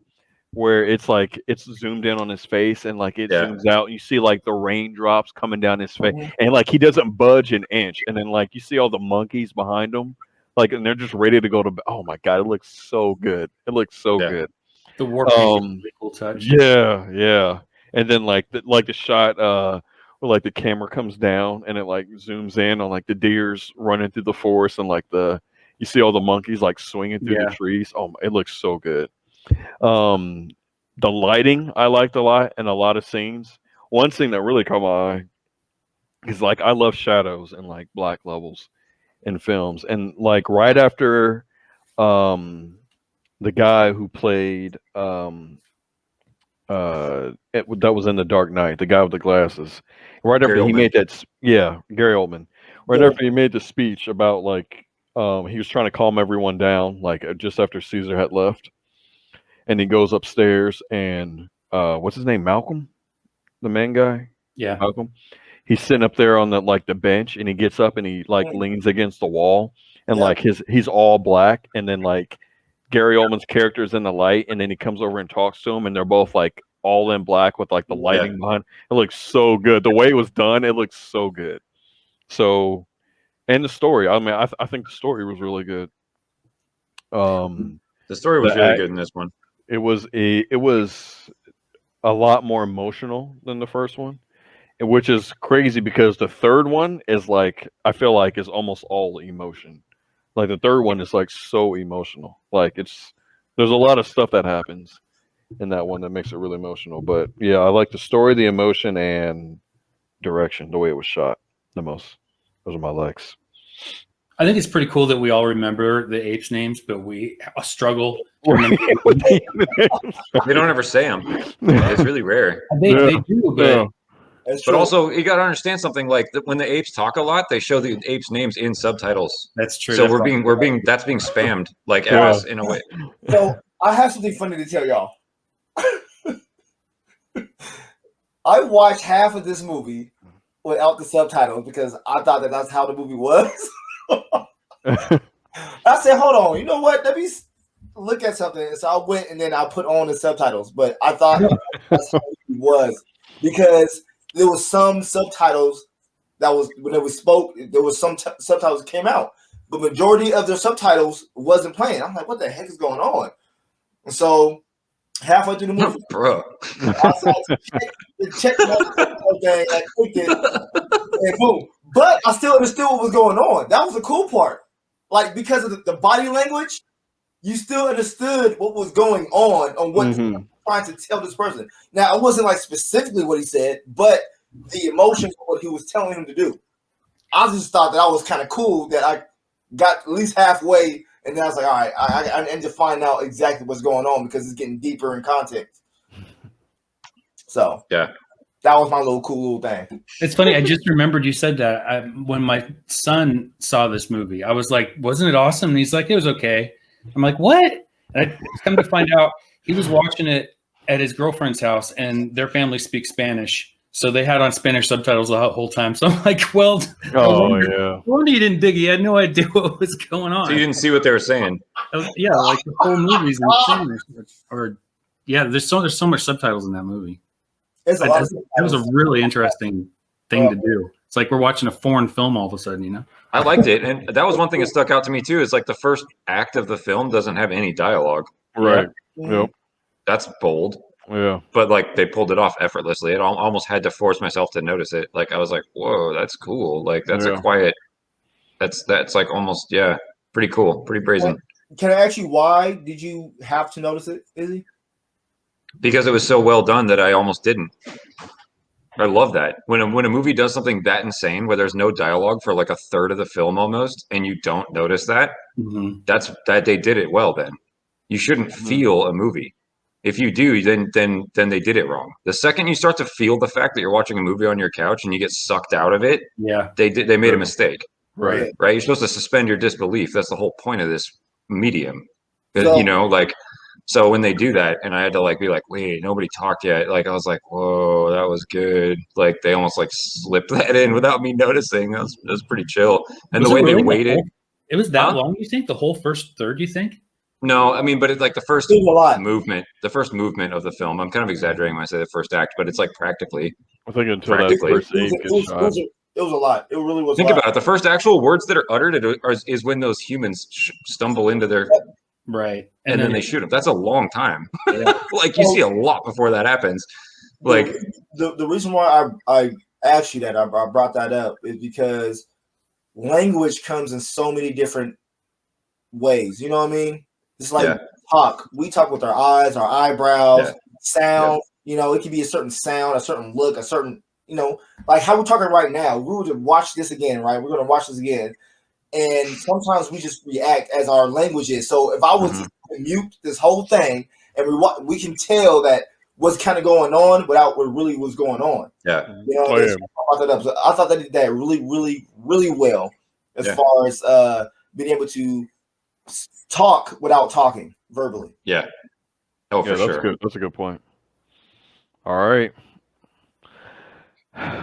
where it's like it's zoomed in on his face and like it zooms out and you see like the raindrops coming down his face and like he doesn't budge an inch and then like you see all the monkeys behind him. Like, and they're just ready to go to bed. Oh my god, it looks so good. It looks so good. The war paint is a really cool touch. Yeah. And then like the shot where like the camera comes down and it like zooms in on like the deers running through the forest and like you see all the monkeys like swinging through the trees. Oh, it looks so good. The lighting I liked a lot in a lot of scenes. One thing that really caught my eye is like I love shadows and like black levels in films, and like right after the guy who played that was in The Dark Knight, the guy with the glasses, right after he made that Gary Oldman, right after he made the speech about like he was trying to calm everyone down like just after Caesar had left, and he goes upstairs and what's his name, Malcolm, the main guy, Malcolm. He's sitting up there on the bench, and he gets up and he like leans against the wall, and like he's all black, and then like Gary Oldman's character is in the light, and then he comes over and talks to him, and they're both like all in black with like the lighting behind. It looks so good. The way it was done, it looks so good. So, and the story. I mean, I think the story was really good. The story was really good in this one. It was a lot more emotional than the first one. Which is crazy because the third one is like I feel like is almost all emotion. Like the third one is like so emotional. Like there's a lot of stuff that happens in that one that makes it really emotional. But yeah, I like the story, the emotion, and direction, the way it was shot the most. Those are my likes. I think it's pretty cool that we all remember the apes' names, but we struggle. They don't ever say them. It's really rare. They do, but. But also, you got to understand something like when the apes talk a lot, they show the apes' names in subtitles. That's true. So that's being spammed like as in a way. So I have something funny to tell y'all. I watched half of this movie without the subtitles because I thought that's how the movie was. I said, "Hold on, you know what? Let me look at something." So I went and then I put on the subtitles, but I thought that's how it was because. There was some subtitles that was when it was spoke. There was some subtitles that came out, but majority of their subtitles wasn't playing. I'm like, what the heck is going on? And so halfway through the movie. Bro. I saw the check mark thing, I clicked it, and boom. But I still understood what was going on. That was the cool part. Like, because of the body language, you still understood what was going on what he was trying to tell this person. Now, it wasn't like specifically what he said, but the emotions of what he was telling him to do. I just thought that I was kind of cool that I got at least halfway, and then I was like, all right, I need to find out exactly what's going on because it's getting deeper in context. So yeah, that was my little cool little thing. It's funny. I just remembered you said that when my son saw this movie. I was like, wasn't it awesome? And he's like, it was okay. I'm like, what? And I come to find out he was watching it at his girlfriend's house, and their family speaks Spanish. So they had on Spanish subtitles the whole time. So I'm like, well, no wonder you didn't dig. He had no idea what was going on. So you didn't see what they were saying. Yeah, like the whole movie's in Spanish. There's so much subtitles in that movie. That was a really interesting thing to do. It's like we're watching a foreign film all of a sudden, you know? I liked it. And that was one thing that stuck out to me too, is like the first act of the film doesn't have any dialogue. Right. Yep. That's bold. Yeah. But like they pulled it off effortlessly. It almost had to force myself to notice it. Like I was like, whoa, that's cool. Like that's a quiet, that's like almost, pretty cool. Pretty brazen. Can I ask you, why did you have to notice it, Izzy? Because it was so well done that I almost didn't. I love that. When a movie does something that insane where there's no dialogue for like a third of the film almost, and you don't notice that, that's that they did it well. Then you shouldn't feel a movie. If you do, then they did it wrong. The second you start to feel the fact that you're watching a movie on your couch and you get sucked out of it, they made a mistake. Right. You're supposed to suspend your disbelief. That's the whole point of this medium. So, so when they do that, and I had to be like, wait, nobody talked yet. Like I was like, whoa, that was good. Like they almost slipped that in without me noticing. That was pretty chill. And the way they waited, it was that long. You think the whole first third? You think? No, I mean, but it's like the first movement of the film. I'm kind of exaggerating when I say the first act, but it's like practically. I think until that first aid gets shot. It was a lot. It really was. Think about it. The first actual words that are uttered is when those humans stumble into their right, and then they shoot them. That's a long time. You see a lot before that happens. Like the reason why I asked you that, I brought that up, is because language comes in so many different ways. You know what I mean? It's like talk. We talk with our eyes, our eyebrows, sound. You know, it could be a certain sound, a certain look, a certain, like how we're talking right now. We were to watch this again, right? We're going to watch this again. And sometimes we just react as our language is. So if I was to mute this whole thing, and we can tell that what's kind of going on without what really was going on. Yeah. So I thought they did that really, really, really well as far as being able to talk without talking verbally. Yeah. Oh, for sure. Good. That's a good point. All right.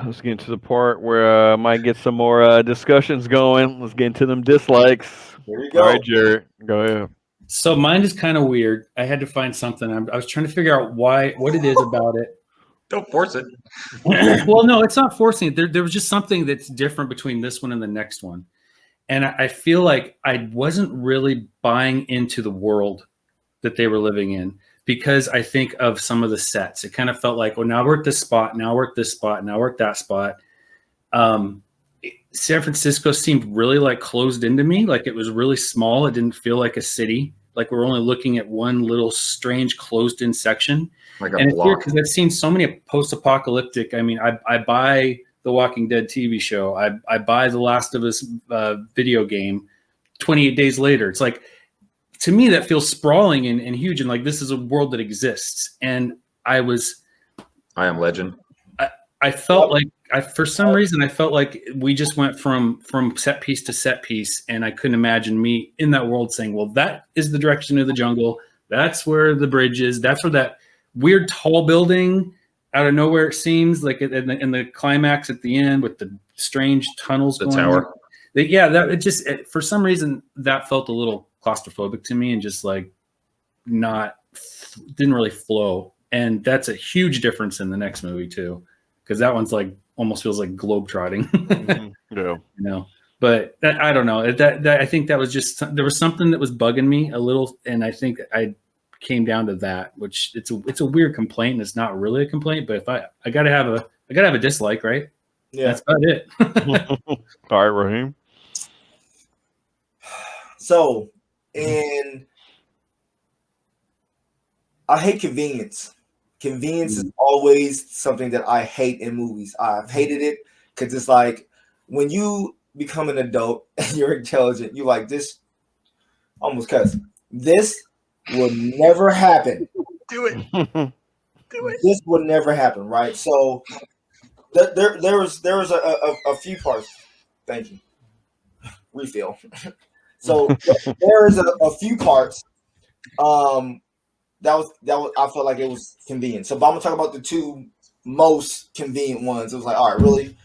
Let's get into the part where I might get some more discussions going. Let's get into them dislikes. Here we go. All right, Jared. Go ahead. So mine is kind of weird. I had to find something. I was trying to figure out what it is about it. Don't force it. Well, no, it's not forcing it. There was just something that's different between this one and the next one. And I feel like I wasn't really buying into the world that they were living in, because I think of some of the sets. It kind of felt like, now we're at this spot, now we're at this spot, now we're at that spot. San Francisco seemed really closed into me. Like it was really small. It didn't feel like a city. Like we're only looking at one little strange closed in section. Like a and block. It's weird because I've seen so many post-apocalyptic. I mean, I buy the Walking Dead TV show. I buy the Last of Us video game 28 days later. It's like, to me, that feels sprawling and huge. And this is a world that exists. And I Am Legend. I felt for some reason, I felt like we just went from set piece to set piece. And I couldn't imagine me in that world saying, well, that is the direction of the jungle. That's where the bridge is. That's where that weird tall building out of nowhere, it seems like in the climax at the end with the strange tunnels. The tower. For some reason that felt a little claustrophobic to me and just didn't really flow. And that's a huge difference in the next movie too, because that one's almost feels like globetrotting. Yeah. But I don't know. That I think that was just, there was something that was bugging me a little, and I think I came down to that, which it's a weird complaint. And it's not really a complaint, but if I gotta have a dislike, right? Yeah. That's about it. All right, Raheem. So, and I hate convenience. Convenience is always something that I hate in movies. I've hated it because it's like when you become an adult and you're intelligent, you like this. Almost cuss. This will never happen. Do it. This would never happen, right? So there was a few parts. Thank you. Refill. So there is a few parts. That was I felt like it was convenient. So, but I'm gonna talk about the two most convenient ones. It was like, all right, really.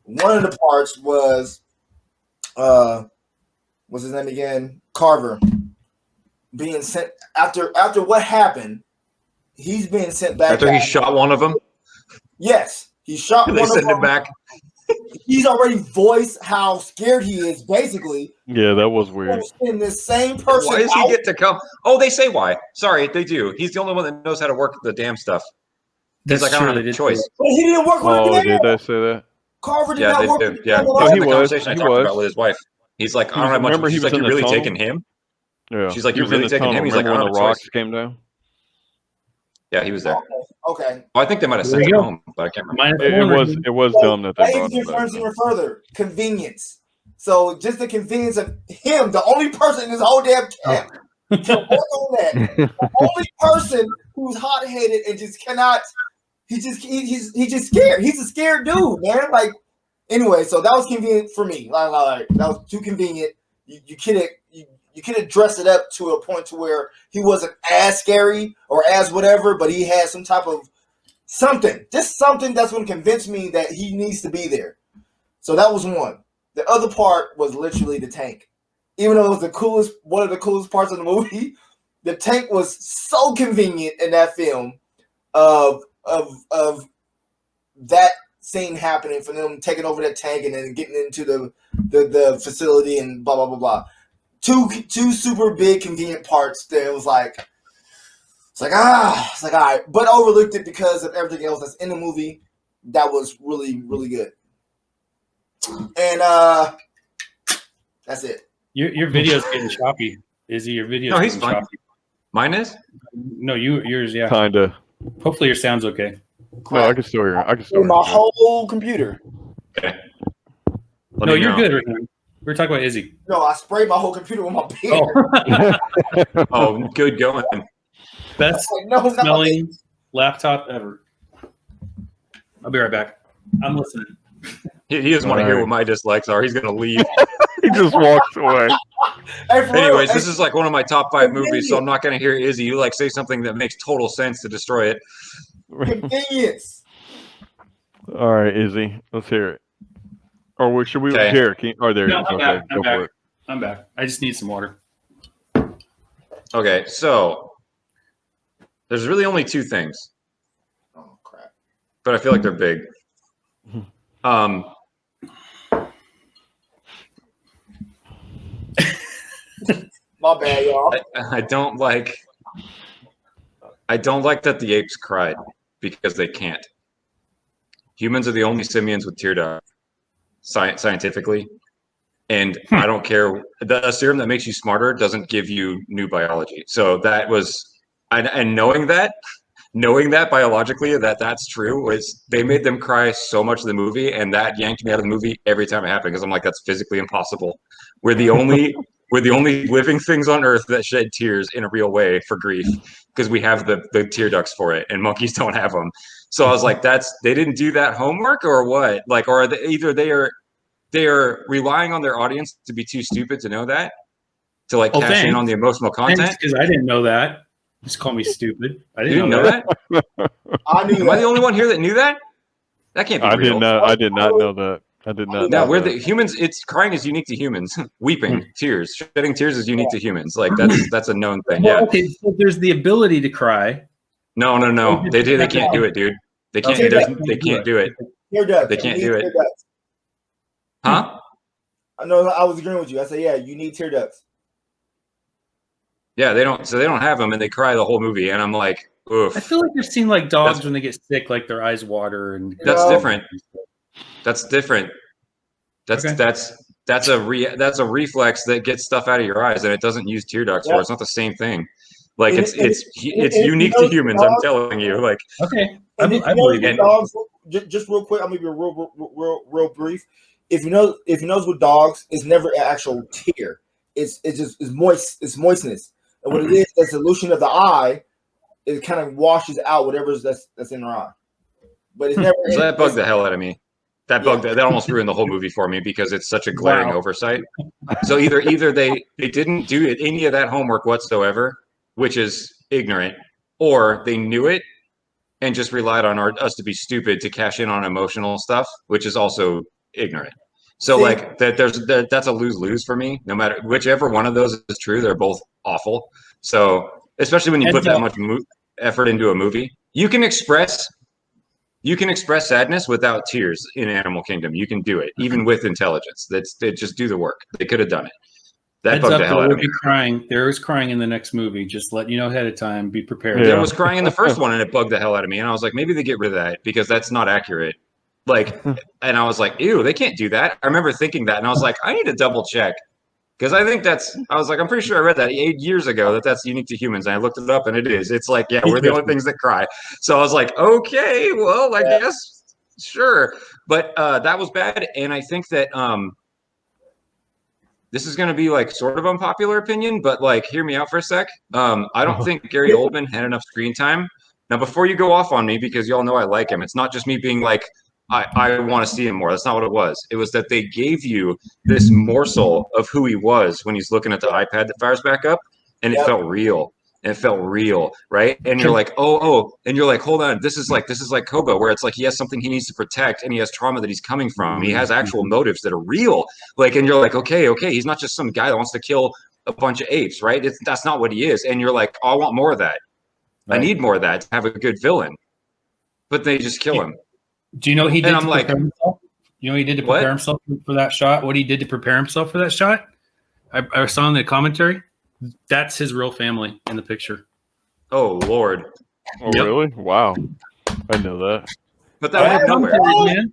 One of the parts was, what's his name again? Carver being sent after what happened. He's being sent back. After he shot one of them, yes, he shot and they one of send them. him back. He's already voiced how scared he is, basically. Yeah, that was weird. In the same person. Why does he get to come? Oh, they say why. Sorry, they do. He's the only one that knows how to work the damn stuff. He's like, I don't have a choice. But he didn't work with Oh, him. did they say that? Carver did Yeah, not they work do. with Yeah, him. No, that's he the was. conversation I He talked was. about with his wife. He's like, I don't have much. Remember, he She's was like, in you're the really tunnel? taking him? Yeah. She's like, He you're was in really the taking tunnel. him? He's like, Remember I when don't the have a choice. rocks came down? Yeah, he was there. Okay. Well, I think they might have There sent you him go. home, but I can't remember. It was So, dumb that they brought ladies him back. confirms even further. Convenience. So just the convenience of him, the only person in this whole damn camp to work on that. The only person who's hot headed and just cannot. He's just scared. He's a scared dude, man. Like anyway, so that was convenient for me. Like that was too convenient. You could have dressed it up to a point to where he wasn't as scary or as whatever, but he had some type of something, just something that's going to convince me that he needs to be there. So that was one. The other part was literally the tank. Even though it was one of the coolest parts of the movie, the tank was so convenient in that film of that scene happening, for them taking over that tank and then getting into the facility and blah blah blah blah. Two super big convenient parts that it was like all right, but overlooked it because of everything else that's in the movie that was really really good. And that's it. Your video's getting choppy. Izzy, your video's No, he's getting fine. choppy. Mine is? No, yours, yeah. Kinda. Hopefully your sound's okay. No, I can still hear. I can still hear. My whole computer. Okay. No, you're good. We're talking about Izzy. No, I sprayed my whole computer with my beer. Oh, Oh, good going. best No, smelling laptop ever. I'll be right back. I'm listening. He doesn't want to hear what my dislikes are. He's going to leave. He just walks away. Hey, for Anyways, real, this is like one of my top 5 movies, so I'm not going to hear Izzy. You like say something that makes total sense to destroy it. convenience. All right, Izzy, let's hear it. Or should we? Okay. Here, there No, it is. I'm Okay, back. go for it. I'm back. I just need some water. Okay, so there's really only 2 things, Oh crap! but I feel like they're big. My bad, y'all. I don't like that the apes cried because they can't. Humans are the only simians with tear ducts, scientifically, and I don't care. A serum that makes you smarter doesn't give you new biology. So that was, and knowing that biologically that's true, was they made them cry so much in the movie, and that yanked me out of the movie every time it happened because I'm like, that's physically impossible. We're the only living things on Earth that shed tears in a real way for grief because we have the tear ducts for it, and monkeys don't have them. So I was like, they didn't do that homework or what? Like, or are they, either they are relying on their audience to be too stupid to know that, to like cash in on the emotional content. Because I didn't know that. Just call me stupid. I You didn't know that? I knew Am I that. the only one here that knew that? That can't be I real. did not know that. I did not. No, know we're that. the humans. It's crying is unique to humans. Weeping, tears, shedding tears is unique to humans. Like that's a known thing. Well, Yeah. okay, so there's the ability to cry. No. They can't do it, dude. They can't. Okay, They can't do it. Tear ducts. They can't You do need it. tear ducts. Huh? I know. I was agreeing with you. I said, yeah, you need tear ducts. Yeah, they don't. So they don't have them, and they cry the whole movie. And I'm like, oof. I feel like I've seen like dogs That's- when they get sick, like their eyes water and. That's No. different. That's different. That's Okay. that's a reflex that gets stuff out of your eyes, and it doesn't use tear ducts for. Yeah. It's not the same thing. Like And it's it- and it's it- it's and it unique to knows humans. I'm dogs- telling you. Like Okay. And if I you believe know it. with dogs, just real quick, I'm gonna be real brief. If you know with dogs, it's never an actual tear. It's moist. It's moistness, and what it is, the solution of the eye, it kind of washes out whatever's that's in their eye. But it's never. so that bugged the hell out of me. That Yeah. that almost ruined the whole movie for me because it's such a glaring Wow. oversight. So either they didn't do any of that homework whatsoever, which is ignorant, or they knew it and just relied on us to be stupid to cash in on emotional stuff, which is also ignorant. So See- like that's a lose-lose for me. No matter whichever one of those is true, they're both awful. So especially when you put that much effort into a movie, you can express sadness without tears in Animal Kingdom. You can do it even with intelligence. They just do the work. They could have done it. That bugged the hell out of me. Crying. There is crying in the next movie. Just letting you know ahead of time. Be prepared. There was crying in the first one, and it bugged the hell out of me. And I was like, maybe they get rid of that because that's not accurate. Like, and I was like, ew, they can't do that. I remember thinking that, and I was like, I need to double check because I think I was like, I'm pretty sure I read that 8 years ago that that's unique to humans. And I looked it up, and it is. It's like, yeah, we're the only things that cry. So I was like, okay, well, I guess, sure. But that was bad, and I think that this is going to be like sort of unpopular opinion, but like, hear me out for a sec. I don't think Gary Oldman had enough screen time. Now, before you go off on me, because y'all know I like him, it's not just me being like, I want to see him more. That's not what it was. It was that they gave you this morsel of who he was when he's looking at the iPad that fires back up, and it felt real. And it felt real, right? And you're like, and you're like, hold on, this is like Koba, where it's like he has something he needs to protect, and he has trauma that he's coming from. He has actual motives that are real. Like, and you're like, okay, he's not just some guy that wants to kill a bunch of apes, right? That's not what he is. And you're like, oh, I want more of that. Right. I need more of that to have a good villain. But they just kill him. Do you know what he did to prepare himself? You know what he did to prepare himself for that shot? What he did to prepare himself for that shot? I saw in the commentary. That's his real family in the picture. Oh, Lord. Oh, really? Wow. I know that. But that went nowhere.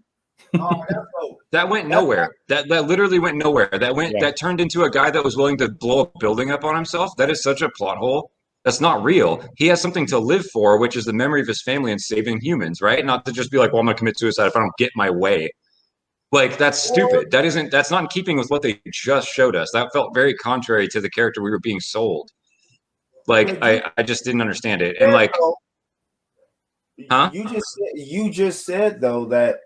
That went nowhere. That literally went nowhere. That turned into a guy that was willing to blow a building up on himself. That is such a plot hole. That's not real. He has something to live for, which is the memory of his family and saving humans, right? Not to just be like, well, I'm going to commit suicide if I don't get my way. Like, that's stupid. That's not in keeping with what they just showed us. That felt very contrary to the character we were being sold. Like, I just didn't understand it. And like, huh? You just said though that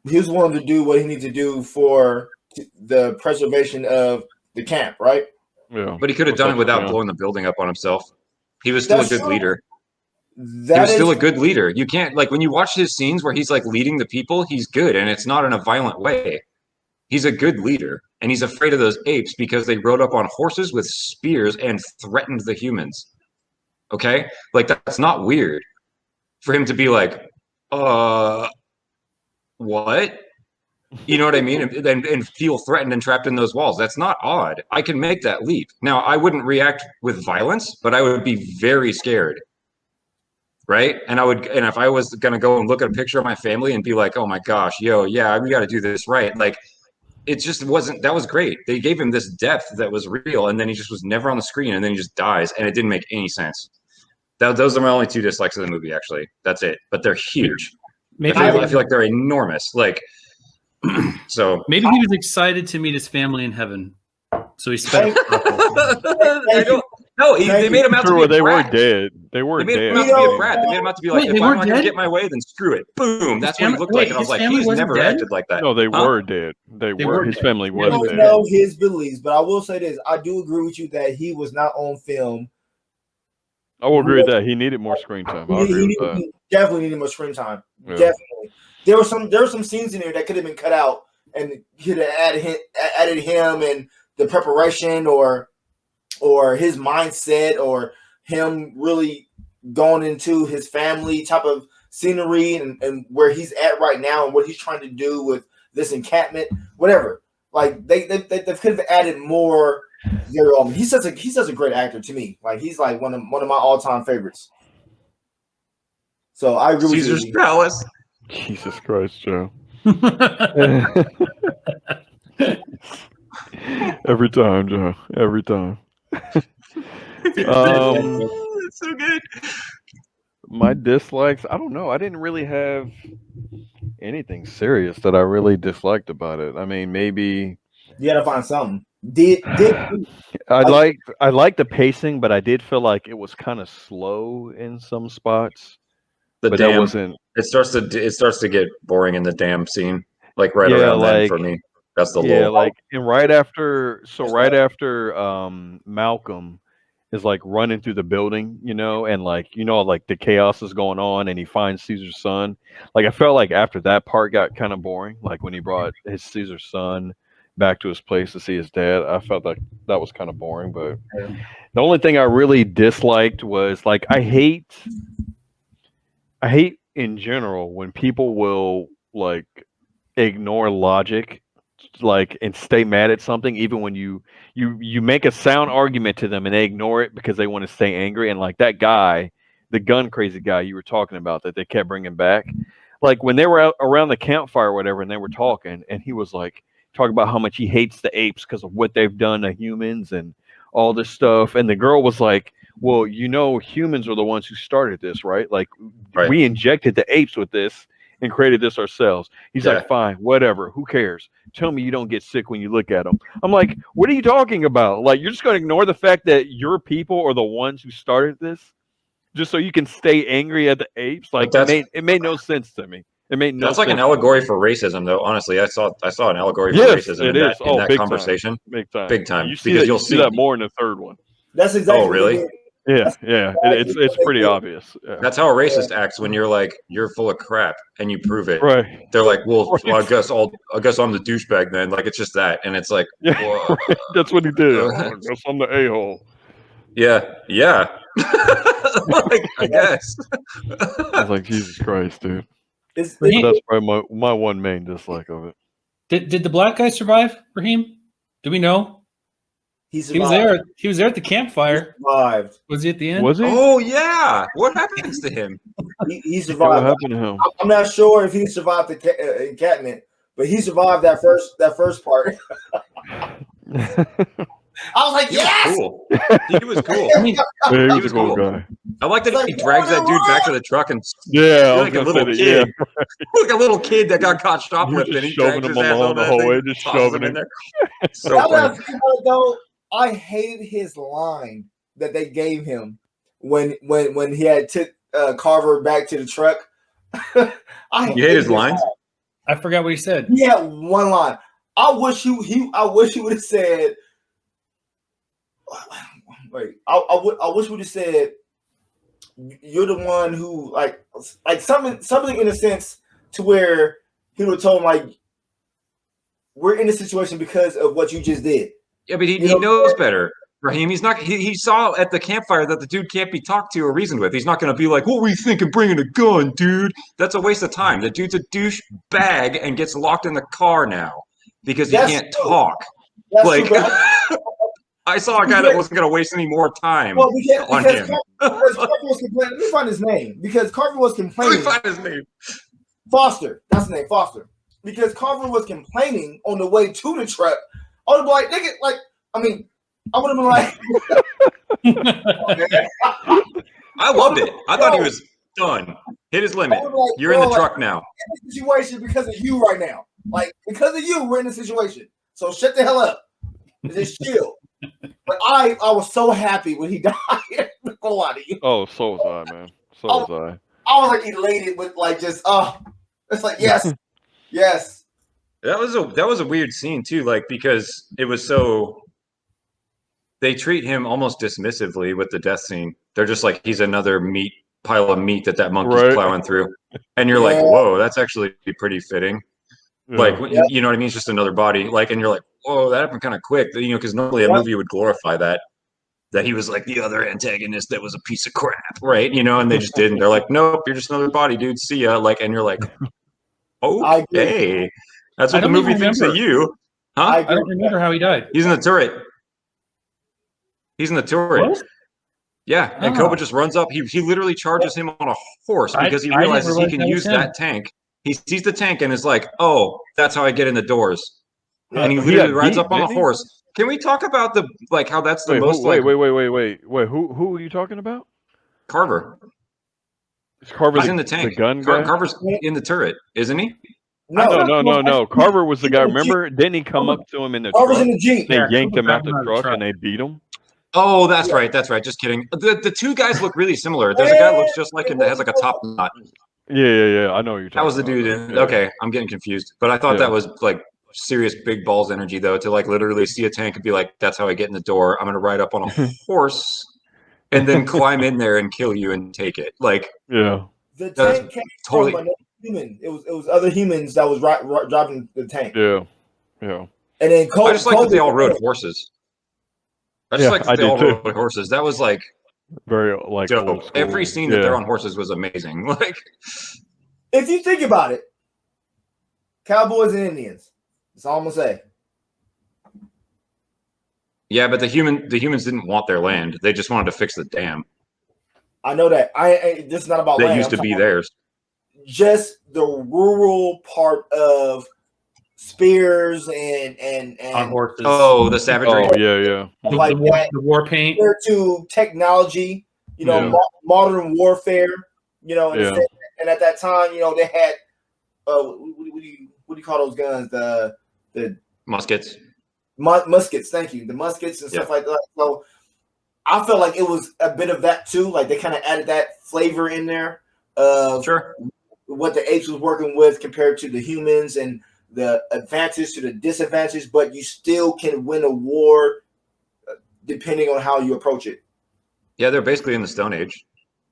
he was willing to do what he needs to do for the preservation of the camp, right? Yeah. But he could have done it without blowing the building up on himself. He was still a good leader. He was still a good leader. You can't, like, when you watch his scenes where he's like leading the people, he's good, and it's not in a violent way. He's a good leader, and he's afraid of those apes because they rode up on horses with spears and threatened the humans. Okay? Like, that's not weird for him to be like, what? You know what I mean? And feel threatened and trapped in those walls. That's not odd. I can make that leap. Now, I wouldn't react with violence, but I would be very scared. Right? And if I was going to go and look at a picture of my family and be like, oh my gosh, we got to do this right. Like, it just wasn't, that was great. They gave him this depth that was real, and then he just was never on the screen, and then he just dies, and it didn't make any sense. Those are my only 2 dislikes of the movie, actually. That's it. But they're huge. I feel like they're enormous. Like, so maybe he was excited to meet his family in heaven, so he spent. They made him out to be a They brat. were dead. They were They made dead. him out to be a brat. They made him out to be like, if I'm not going to get my way, then screw it. Boom. That's what he looked like. And I was like, he's never acted like that. No, they were dead. They were. His family was dead. I don't know his beliefs, but I will say this. I do agree with you that he was not on film. I will agree with that. He needed more screen time. I agree with that. He definitely needed more screen time. Yeah. Definitely. There were some scenes in there that could have been cut out and could have added him and the preparation or his mindset or him really going into his family type of scenery and where he's at right now and what he's trying to do with this encampment, whatever. Like they could have added more He's such a great actor to me. Like he's like one of my all time favorites. So I agree with Caesar's you. Palace. Jesus Christ, Joe. Every time, Joe. Every time. It's so good. My dislikes, I don't know. I didn't really have anything serious that I really disliked about it. I mean, maybe You gotta find something. Did I liked the pacing, but I did feel like it was kind of slow in some spots. The But that dam. wasn't. It starts to get boring in the dam scene, like right Yeah, around then like for me. That's the yeah, lull. like and right after. So That's right right. after Malcolm is like running through the building, and like like the chaos is going on, and he finds Caesar's son. Like I felt like after that part got kind of boring. Like when he brought his Caesar's son back to his place to see his dad, I felt like that was kind of boring. But the only thing I really disliked was like I hate in general when people will like ignore logic like and stay mad at something even when you make a sound argument to them and they ignore it because they want to stay angry. And like that guy, the gun crazy guy you were talking about that they kept bringing back, like when they were out around the campfire or whatever and they were talking and he was like talking about how much he hates the apes because of what they've done to humans and all this stuff, and the girl was like, well, humans are the ones who started this, right? Like Right. we injected the apes with this and created this ourselves. He's Yeah. like, fine, whatever, who cares? Tell me you don't get sick when you look at them. I'm like, what are you talking about? Like, you're just going to ignore the fact that your people are the ones who started this just so you can stay angry at the apes? Like, But it made no sense to me. It made no that's like an sense to me. allegory for racism, though. Honestly, I saw an allegory for Yes, racism it in is. that Oh, big conversation. time, big time. Big time. You see Because that. you'll You see see. that more in the third one. that's exactly Oh, what really? they did. Yeah, That's yeah. exactly It's what they pretty did. obvious. Yeah. That's how a racist acts when you're like, you're full of crap and you prove it. Right. They're like, well, Right. I guess I'm the douchebag then. Like it's just that, and it's like, Yeah. well, Right. That's what he did. Oh, I guess I'm the a-hole. yeah. Like I guess. I was like, Jesus Christ, dude. It's, But Raheem, that's probably my one main dislike of it. did the black guy survive, Raheem? Do we know? he He was survived. there. He was there at the He campfire. survived. Was he at the end? Was he? Oh yeah. What happens to him? He Yeah, what survived. happened to him? I'm not sure if he survived the encampment, but he survived that first part. I was like, He yes. was cool. He was cool. I mean, Yeah, he He was was a cool cool. guy. I like that It's like, he drags that dude back to the truck and Yeah, I you're was like a gonna little say that. kid. Yeah, Like a little kid that got caught he was shoplifting. just He shoving drags him his ass along over the that whole thing, way, just tosses shoving him in him. there. So Now that I funny. think about it, though, I hated his line that they gave him when he had took Carver back to the truck. I You hate his hated lines? I forgot what he said. He had one line. I wish he would have said. Wait, I wish would have said, "You're the one who like something in a sense to where he would have told him like, we're in this situation because of what you just did." Yeah, but he You know- knows better. Raheem, he's not. He saw at the campfire that the dude can't be talked to or reasoned with. He's not going to be like, "What were you thinking, bringing a gun, dude?" That's a waste of time. The dude's a douche bag and gets locked in the car now because he That's can't true. talk. That's Like, true, but I saw a guy that wasn't going to waste any more time well, on because him. Carver was complaining. Let me find his name because Carver was Let me complaining. find his name. Foster, that's his name, Foster. Because Carver was complaining on the way to the truck. I would have been like, nigga, like, I mean, I would have been like, I loved it. I thought he was done. Hit his limit. You're in the truck now. in this situation because of you right now. Like, because of you, we're in this situation. So shut the hell up. Just chill. But I was so happy when he died. A lot of you. Oh, so was I, man. So was I was like elated with like just it's like yes, yes. That was a weird scene too, like because it was so they treat him almost dismissively with the death scene. They're just like he's another pile of meat that monkey's Right. plowing through, and you're like, Yeah. whoa, that's actually pretty fitting. I. Like Yeah. you know what I mean? It's just another body. Like, and you're like, whoa, that happened kind of quick. You know, because normally a movie would glorify that he was like the other antagonist that was a piece of crap, right? You know, and they just didn't. They're like, nope, you're just another body, dude. See ya. Like, and you're like, okay, that's what the movie thinks of you, huh? I don't remember how he died. He's in the turret. He's in the turret. What? Yeah, and Oh. Koba just runs up. He literally charges him on a horse because he I didn't realizes he realize can that was use him. that tank. He sees the tank and is like, "Oh, that's how I get in the doors." And he He literally got rides beat, up on a didn't he? horse. Can we talk about the how that's the Wait, most like wait. Who are you talking about? Carver? Is Carver He's in the the tank. gun guy? Carver's in the turret, isn't he? No, No. Carver was the guy. in the Jeep. Remember? Didn't he come up to him in the Carver's truck? in the Jeep. They Yeah, yanked him Carver out the got him out of the truck truck. and they beat him. Oh, that's right. That's right. Just kidding. The two guys look really similar. There's a guy that looks just like him that has like a top knot. Yeah. I know what you're talking That was the about. dude. Yeah. Okay, I'm getting confused. But I thought Yeah. that was like serious big balls energy though, to like literally see a tank and be like, "That's how I get in the door. I'm gonna ride up on a horse and then climb in there and kill you and take it." Like, Yeah. The That's tank came totally- from another human. It was other humans that was driving the tank. Yeah. And then I just like that they all rode horses. I just Yeah, like that I they did all too. rode horses. That was like Very like dope. old school. Every scene that they're on horses was amazing. Like, If you think about it, cowboys and Indians. That's all I'm gonna say. yeah, but the humans didn't want their land. They just wanted to fix the dam I know that. This is not about that land. used I'm to be talking theirs. just the rural part of spears and On horses. Oh, the savagery. Oh yeah. the, like the, war, that. the war paint. compared to technology, Yeah. modern warfare, and, Yeah. and at that time, they had what do you call those guns? The Muskets. muskets. Thank you, the muskets and stuff like that. So I felt like it was a bit of that too. Like they kind of added that flavor in there of Sure. what the apes was working with compared to the humans and the advantage to the disadvantage, but you still can win a war depending on how you approach it. Yeah, they're basically in the Stone Age.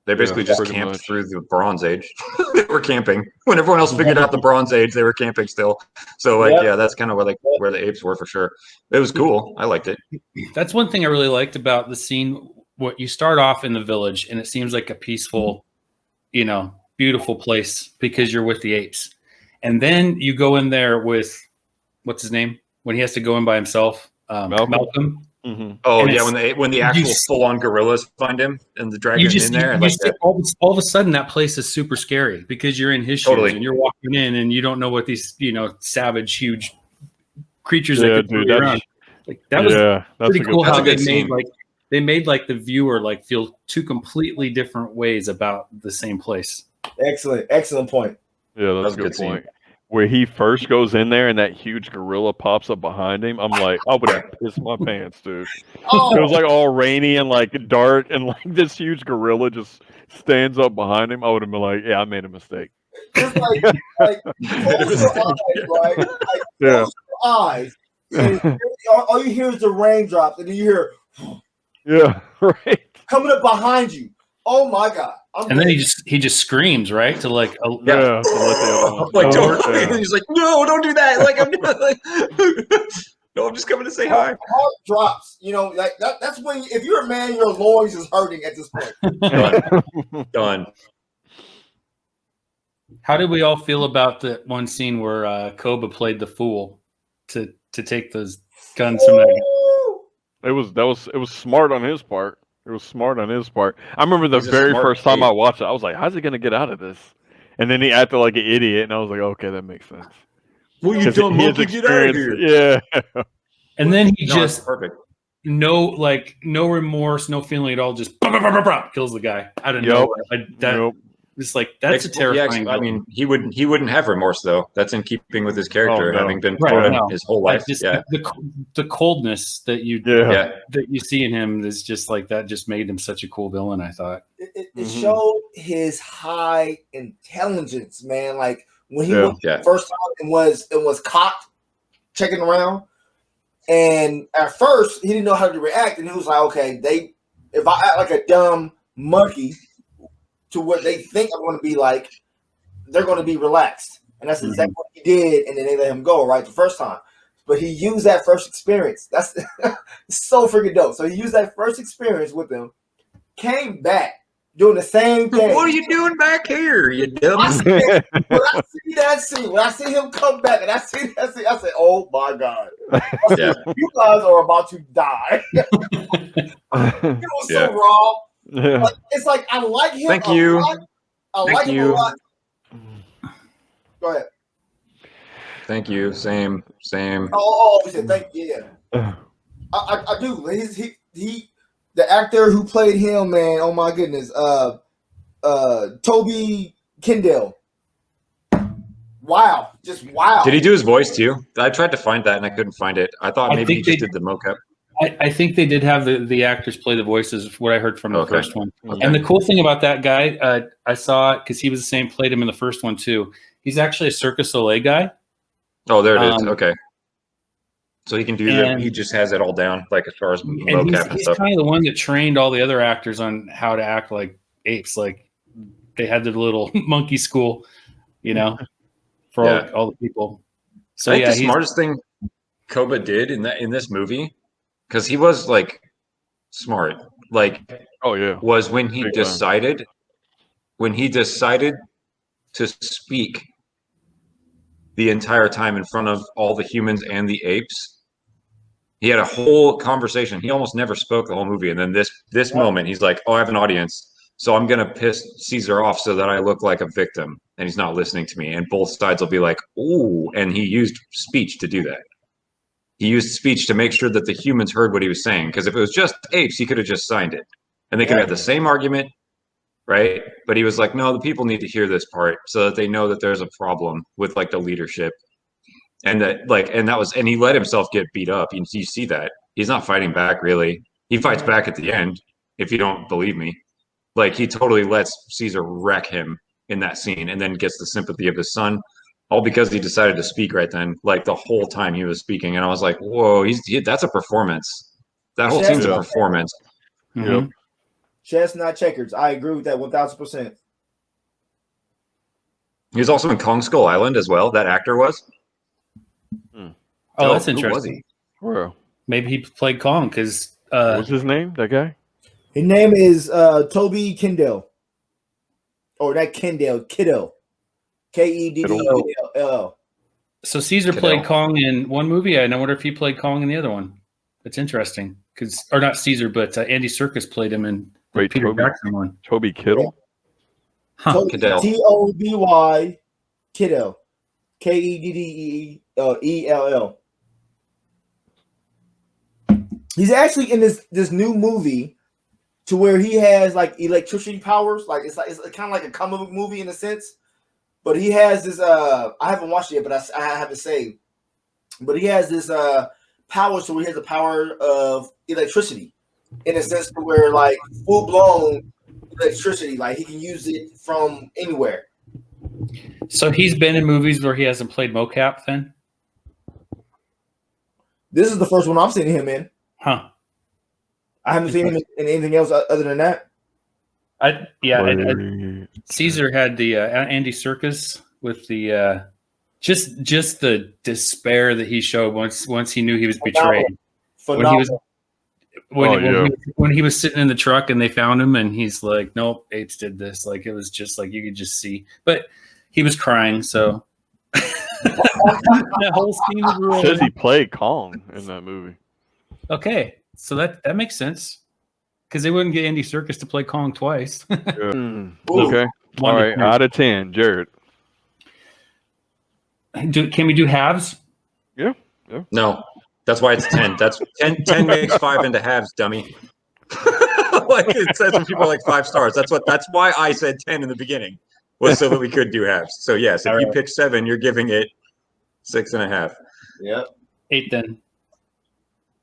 They basically just pretty camped much. through the Bronze Age. They were camping when everyone else figured out the Bronze Age. They were camping still. So, like, Yep. yeah, that's kind of where the apes were for sure. It was cool. I liked it. That's one thing I really liked about the scene. What you start off in the village, and it seems like a peaceful, beautiful place because you're with the apes, and then you go in there with what's his name when he has to go in by himself, Malcolm. Mm-hmm. Oh And yeah, when the actual full-on gorillas find him and the dragon in there, and like that. all of a sudden that place is super scary because you're in his shoes Totally. and you're walking in and you don't know what these savage huge creatures Yeah, that could dude, throw you around. Like that was that's pretty a good cool That's how a they good made scene. the viewer feel two completely different ways about the same place. Excellent point. Yeah, that's That's a a good good scene. point. Where he first goes in there and that huge gorilla pops up behind him, I'm like, I would have pissed my pants, dude. It was like all rainy and like dark, and like this huge gorilla just stands up behind him. I would have been like, yeah, I made a mistake. Just like close your eyes, right? Like, Yeah. close your eyes. And all you hear is the raindrops, and then you hear Yeah, right. coming up behind you. Oh my god! And then he just screams right to Yeah, to let the other ones Like, go. don't. Yeah. He's like, no, don't do that. Like, I'm not, like, no, I'm just coming to say hi. heart drops. Like that's when if you're a man, your loins is hurting at this point. Done. How did we all feel about the one scene where Koba played the fool to take those guns from that guy? It was smart on his part. It was smart on his part. I remember the He's a very smart first time kid. I watched it, I was like, how's he gonna get out of this? And then he acted like an idiot, and I was like, okay, that makes sense. Well, you 'Cause dumb his monkey, get out of experience- here. Yeah. And then he No, it's just perfect. no remorse, no feeling at all, just kills the guy out of Yep. nowhere. It's like that's a terrifying. I mean, he wouldn't have remorse though. That's in keeping with his character, Oh, no. having been Right, part no. of his whole life. just Yeah, the coldness that you Yeah. that you see in him is just like that. Just made him such a cool villain. I thought. It Mhm. showed his high intelligence, man. Like when he Yeah. went the first time and was caught checking around, and at first he didn't know how to react, and he was like, "Okay, if I act like a dumb monkey to what they think I'm going to be like, they're going to be relaxed." And that's exactly what he did, and then they let him go right the first time. But he used that first experience. That's so freaking dope. So he used that first experience with them, came back, doing the same thing. What are you doing back here, you dumb? I said, when I see that scene, when I see him come back and I see that scene, I said, "Oh my god, I said, you guys are about to die." It was so raw. Like, it's like I like him. Thank you. Lot. I like him a lot. Go ahead. Thank you. Same. Oh, thank you. Yeah. I do. He the actor who played him, man. Oh my goodness. Toby Kendall. Wow, just wow. Did he do his voice too? I tried to find that and I couldn't find it. I thought maybe he just did the mocap. I think they did have the actors play the voices. What I heard from the first one. Okay. And the cool thing about that guy, I saw it because he was the same, played him in the first one too. He's actually a Cirque du Soleil guy. Oh, there it is. Okay. So he can do that. He just has it all down, like as far as mocap and he's stuff. kind of the one that trained all the other actors on how to act like apes. Like they had their little monkey school, you know, for all the people. So I think the smartest thing Koba did in this movie, because he was like smart, like was when he decided to speak the entire time in front of all the humans and the apes. He had a whole conversation. He almost never spoke the whole movie. And then this moment, he's like, "Oh, I have an audience, so I'm gonna piss Caesar off so that I look like a victim, and he's not listening to me." And both sides will be like, "Ooh!" And he used speech to do that. He used speech to make sure that the humans heard what he was saying. Because if it was just apes, he could have just signed it, and they could have had the same argument, right? But he was like, "No, the people need to hear this part so that they know that there's a problem with like the leadership." And and he let himself get beat up. You see that he's not fighting back really. He fights back at the end. If you don't believe me, like he totally lets Caesar wreck him in that scene, and then gets the sympathy of his son, all because he decided to speak right then. Like the whole time he was speaking, and I was like, "Whoa, that's a performance. That whole scene's a performance." Yep. Chess, not checkers. I agree with that 1000%. He was also in Kong Skull Island as well. That actor was. Oh, that's who interesting. was he? Where? Maybe he played Kong because what's his name? That guy? His name is Toby Kendall. Or that Kendall, Kiddo. Keddll. So Caesar played Kong in one movie. I wonder if he played Kong in the other one. That's interesting or not Caesar, but Andy Serkis played him in the Peter Jackson one. Toby Kittle. Huh. Toby Kiddo. Keddell. He's actually in this new movie to where he has like electricity powers. Like it's kind of like a comic book movie in a sense. But he has this. I haven't watched it yet, but I have to say. But he has this power, so he has the power of electricity, in a sense to where like full blown electricity, like he can use it from anywhere. So he's been in movies where he hasn't played mocap. Then this is the first one I've seen him in. Huh? I haven't seen him in anything else other than that. Caesar had the Andy Serkis with the just the despair that he showed once he knew he was betrayed. Phenomenal. When he was sitting in the truck and they found him and he's like, "Nope, apes did this." Like it was just like you could just see, but he was crying. So that whole scene was real. Says he played Kong in that movie. Okay, so that makes sense because they wouldn't get Andy Serkis to play Kong twice. Okay. All right. Out of 10, Jared. Can we do halves? Yeah. No, that's why it's 10. That's 10 makes 5 into halves, dummy. Like it says when people are like 5 stars. That's why I said 10 in the beginning, was so that we could do halves. So yes, if you pick 7, you're giving it 6.5. Yep. 8 then.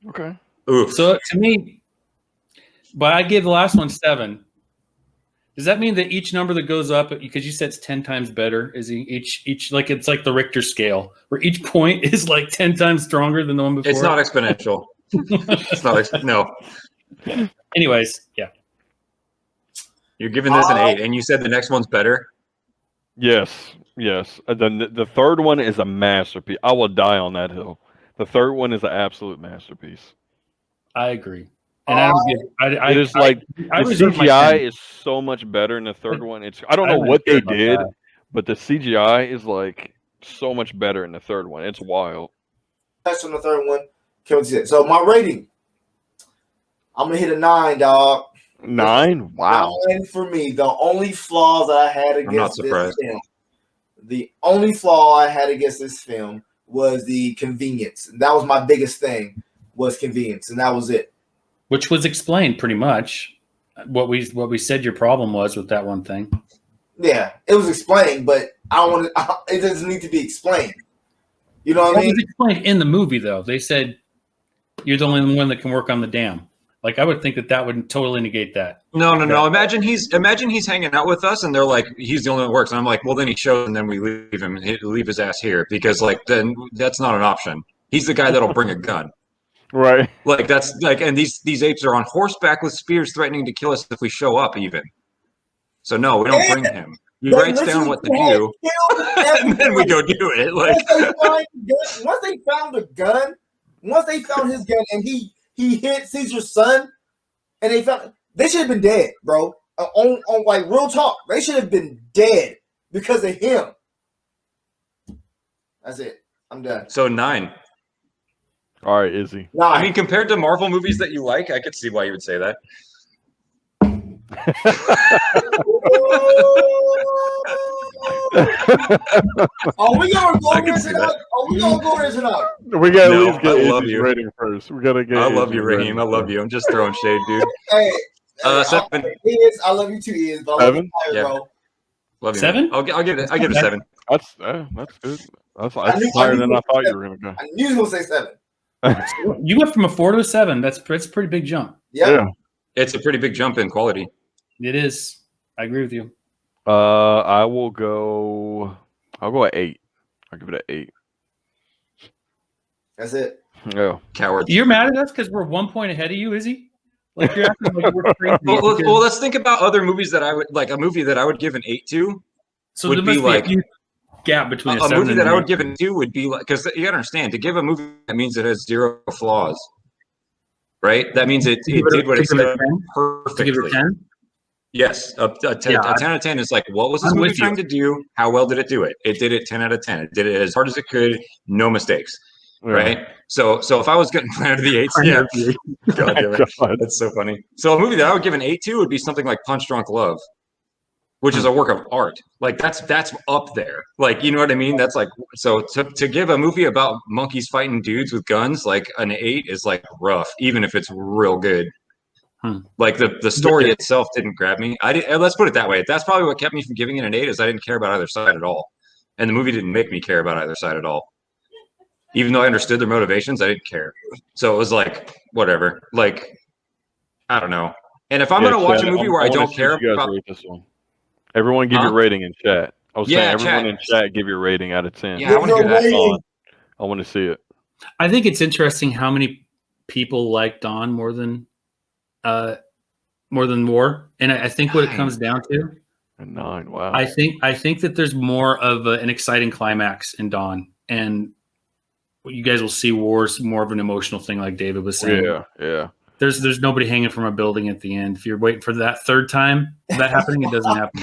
Okay. Oof. So to me, but I give the last one 7. Does that mean that each number that goes up, because you said it's 10 times better, is each like it's like the Richter scale where each point is like 10 times stronger than the one before? It's not exponential. It's not no. Anyways, yeah. You're giving this an 8, and you said the next one's better? Yes. The third one is a masterpiece. I will die on that hill. The third one is an absolute masterpiece. I agree. And I don't get. It is like I the reserve my CGI 10. is so much better in the third one. I don't I know don't what care they about did, that. but the CGI is like so much better in the third one. It's wild. That's on the third one. Can't see it. So my rating, I'm gonna hit a 9, dog. 9? Wow. 9 for me. The only flaws that I had I'm not against this surprised. film, the only flaw I had against this film was the convenience. And that was my biggest thing, was convenience, and that was it. Which was explained pretty much. What we said your problem was with that one thing. Yeah, it was explained, but I don't want to. It doesn't need to be explained. You know what I That mean? was explained in the movie, though. They said you're the only one that can work on the dam. Like I would think that would totally negate that. No. Imagine he's hanging out with us, and they're like, he's the only one that works. And I'm like, well, then he shows, and then we leave him, leave his ass here, because like then that's not an option. He's the guy that'll bring a gun. Right. Like that's like, and these apes are on horseback with spears, threatening to kill us if we show up, even. So no, we don't bring him. He writes down what to do, and then we go do it. Like once they found a gun, once they found his gun, and he hit Caesar's son, and they should have been dead, bro. On like real talk, they should have been dead because of him. That's it. I'm done. so 9. All right, Izzy. 9. I mean, compared to Marvel movies that you like, I could see why you would say that. Are we gonna go I can there see tonight? Are we gonna go there tonight? We gotta No, at least get I love Izzy's you. rating first. We gotta get. I love you, Izzy's Raheem. rating I love first. you. I'm just throwing shade, dude. Hey, 7. I love you too, Iz. But I love you 7? higher, Yeah. bro. Love you. 7? I'll give it. I give it a 7. That's good. That's higher than I thought you were gonna go. I knew you was gonna say 7. You went from a 4 to a 7. That's a pretty big jump. Yeah. It's a pretty big jump in quality. It is. I agree with you. I will go. I'll go at 8. I'll give it an 8. That's it. Yeah. Cowards. You're mad at us because we're 1 point ahead of you, Izzy? Like you're acting like we're crazy. Well, let's think about other movies that I would like. A movie that I would give an 8 to. So would there must be be like- a huge gap between A 7 movie and that I an would 8. give an 2 would be like, because you gotta understand, to give a movie that means it has 0 flaws, right? That means it did what it To give it said a 10? To give it a perfectly. 10? Yes, a 10 Yeah, out of 10 is like, what was this I'm movie with you. trying to do? How well did it do it? It did it 10 out of 10. It did it as hard as it could, no mistakes, Yeah. right? So if I was getting Planet of the Apes, yeah, God damn it. God. That's so funny. So a movie that I would give an 8 to would be something like Punch Drunk Love, which is a work of art. Like that's up there. Like, you know what I mean? That's like, so to give a movie about monkeys fighting dudes with guns, like an 8 is like rough, even if it's real good. Like the story itself didn't grab me. Let's put it that way. That's probably what kept me from giving it an 8, is I didn't care about either side at all. And the movie didn't make me care about either side at all. Even though I understood their motivations, I didn't care. So it was like, whatever. Like, I don't know. And if I'm going to watch a movie where I don't care you guys about... rate this one. Everyone give your rating in chat. I was saying everyone in chat give your rating out of 10. Yeah, I want to hear that. I want to see it. I think it's interesting how many people like Dawn more than War, and I think what it comes down to. A 9. Wow. I think that there's more of an exciting climax in Dawn, and you guys will see War's more of an emotional thing, like David was saying. Yeah. There's nobody hanging from a building at the end. If you're waiting for that third time that happening, it doesn't happen.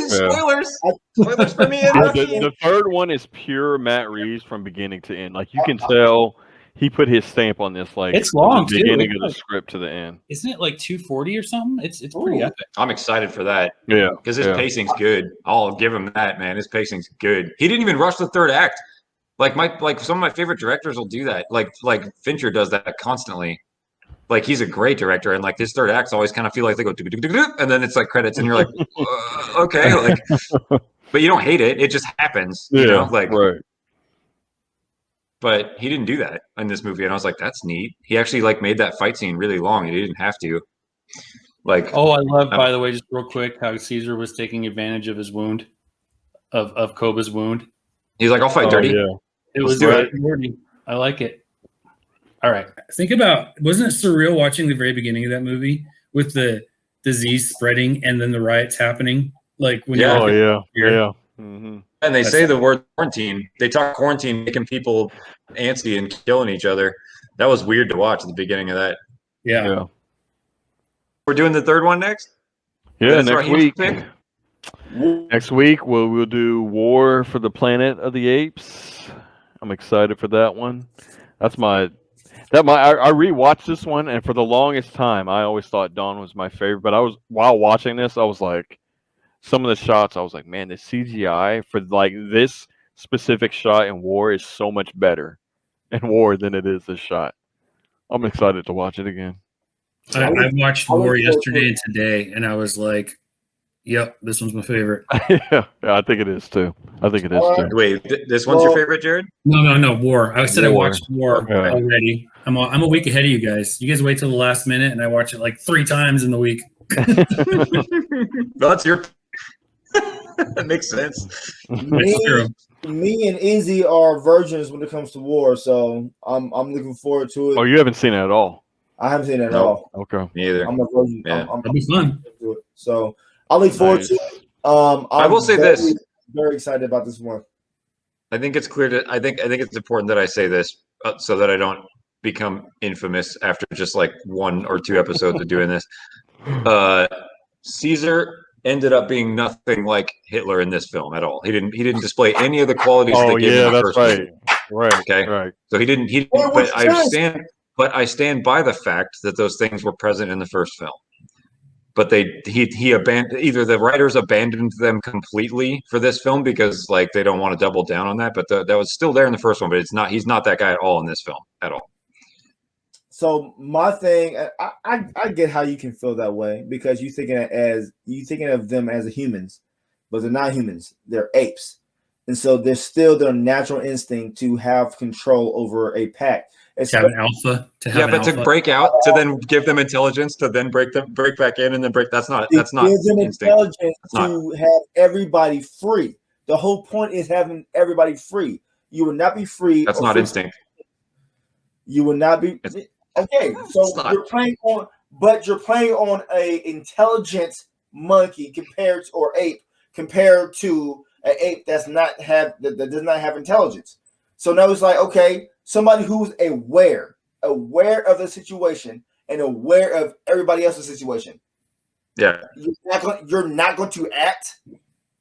Spoilers. Spoilers for me. The third one is pure Matt Reeves from beginning to end. Like you can tell he put his stamp on this. Like It's long, from the beginning too. of the script to the end. Isn't it like 240 or something? It's pretty epic. I'm excited for that. Yeah. Because his pacing's good. I'll give him that, man. His pacing's good. He didn't even rush the third act. Like some of my favorite directors will do that. Like Fincher does that constantly. Like he's a great director, and like his third acts always kind of feel like they go and then it's like credits, and you're like, okay, like, but you don't hate it. It just happens, you know, like. Right. But he didn't do that in this movie, and I was like, that's neat. He actually like made that fight scene really long, and he didn't have to. Like, Oh, I love, by the way, just real quick, how Caesar was taking advantage of his wound, of Koba's wound. he's like, I'll fight dirty. Yeah. It was do it. dirty. I like it. All right. Think about, wasn't it surreal watching the very beginning of that movie with the disease spreading and then the riots happening? Like when Yeah. Oh you're yeah. Mm-hmm. And they say the word quarantine. They talk quarantine, making people antsy and killing each other. That was weird to watch at the beginning of that. yeah. Yeah. We're doing the third one next. Yeah, That's next Raheem's week. pick? Next week we'll do War for the Planet of the Apes. I'm excited for that one. That's I rewatched this one, and for the longest time I always thought Dawn was my favorite. But while watching this, I was like, some of the shots, I was like, man, the CGI for like this specific shot in War is so much better in War than it is this shot. I'm excited to watch it again. I watched I look War forward to yesterday it. and today, and I was like, "Yep, this one's my favorite." Yeah, I think it is too. I think it is All too. right. Wait, this one's your Well- favorite, Jared? No, War. I said I War. watched War Okay. already. I'm a week ahead of you guys. You guys wait till the last minute, and I watch it like 3 times in the week. Well, that's your. That makes sense. It's true. Me and Izzy are virgins when it comes to War, so I'm looking forward to it. Oh, you haven't seen it at all? I haven't seen it at Nope. all. Okay. Me either. I'm a virgin. Yeah. That'll be fun. to it. So I look forward Nice. to it. I I will say this. Very excited about this one. I think it's clear to. I think it's important that I say this so that I don't become infamous after just like 1 or 2 episodes of doing this. Caesar ended up being nothing like Hitler in this film at all. He didn't display any of the qualities Oh that gave yeah, him the that's first right. movie. Right. Okay. Right. So he didn't. Well, But what's I stand by the fact that those things were present in the first film. But he abandoned, either the writers abandoned them completely for this film because like they don't want to double down on that. But that was still there in the first one. But it's not. He's not that guy at all in this film at all. So my thing, I get how you can feel that way because you thinking of them as humans, but they're not humans. They're apes, and so they're still their natural instinct to have control over a pack. To have an alpha. Yeah, but to break out, to then give them intelligence, to then break back in, and then break. That's not Give them instinct. intelligence That's not. to have everybody free. The whole point is having everybody free. You will not be free. That's not instinct. You will not be. Okay, so not. you're playing on a intelligent monkey ape compared to an ape that does not have intelligence. So now it's like, okay, somebody who's aware of the situation and aware of everybody else's situation. Yeah. You're not going to act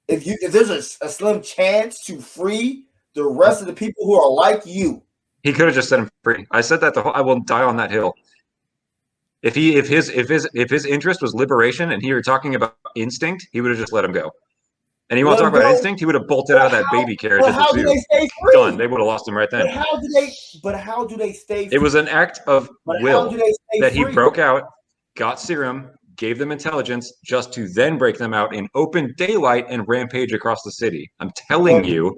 if there's a slim chance to free the rest of the people who are like you. He could have just set him free. I said that I will die on that hill. If his interest was liberation and he were talking about instinct, he would have just let him go. And you want to talk about instinct? He would have bolted out of that baby carriage at How the do zoo. they stay free? Done. They would have lost him right then. But how do they stay free? It was an act of will that he free? broke out, got serum, gave them intelligence, just to then break them out in open daylight and rampage across the city. I'm telling you,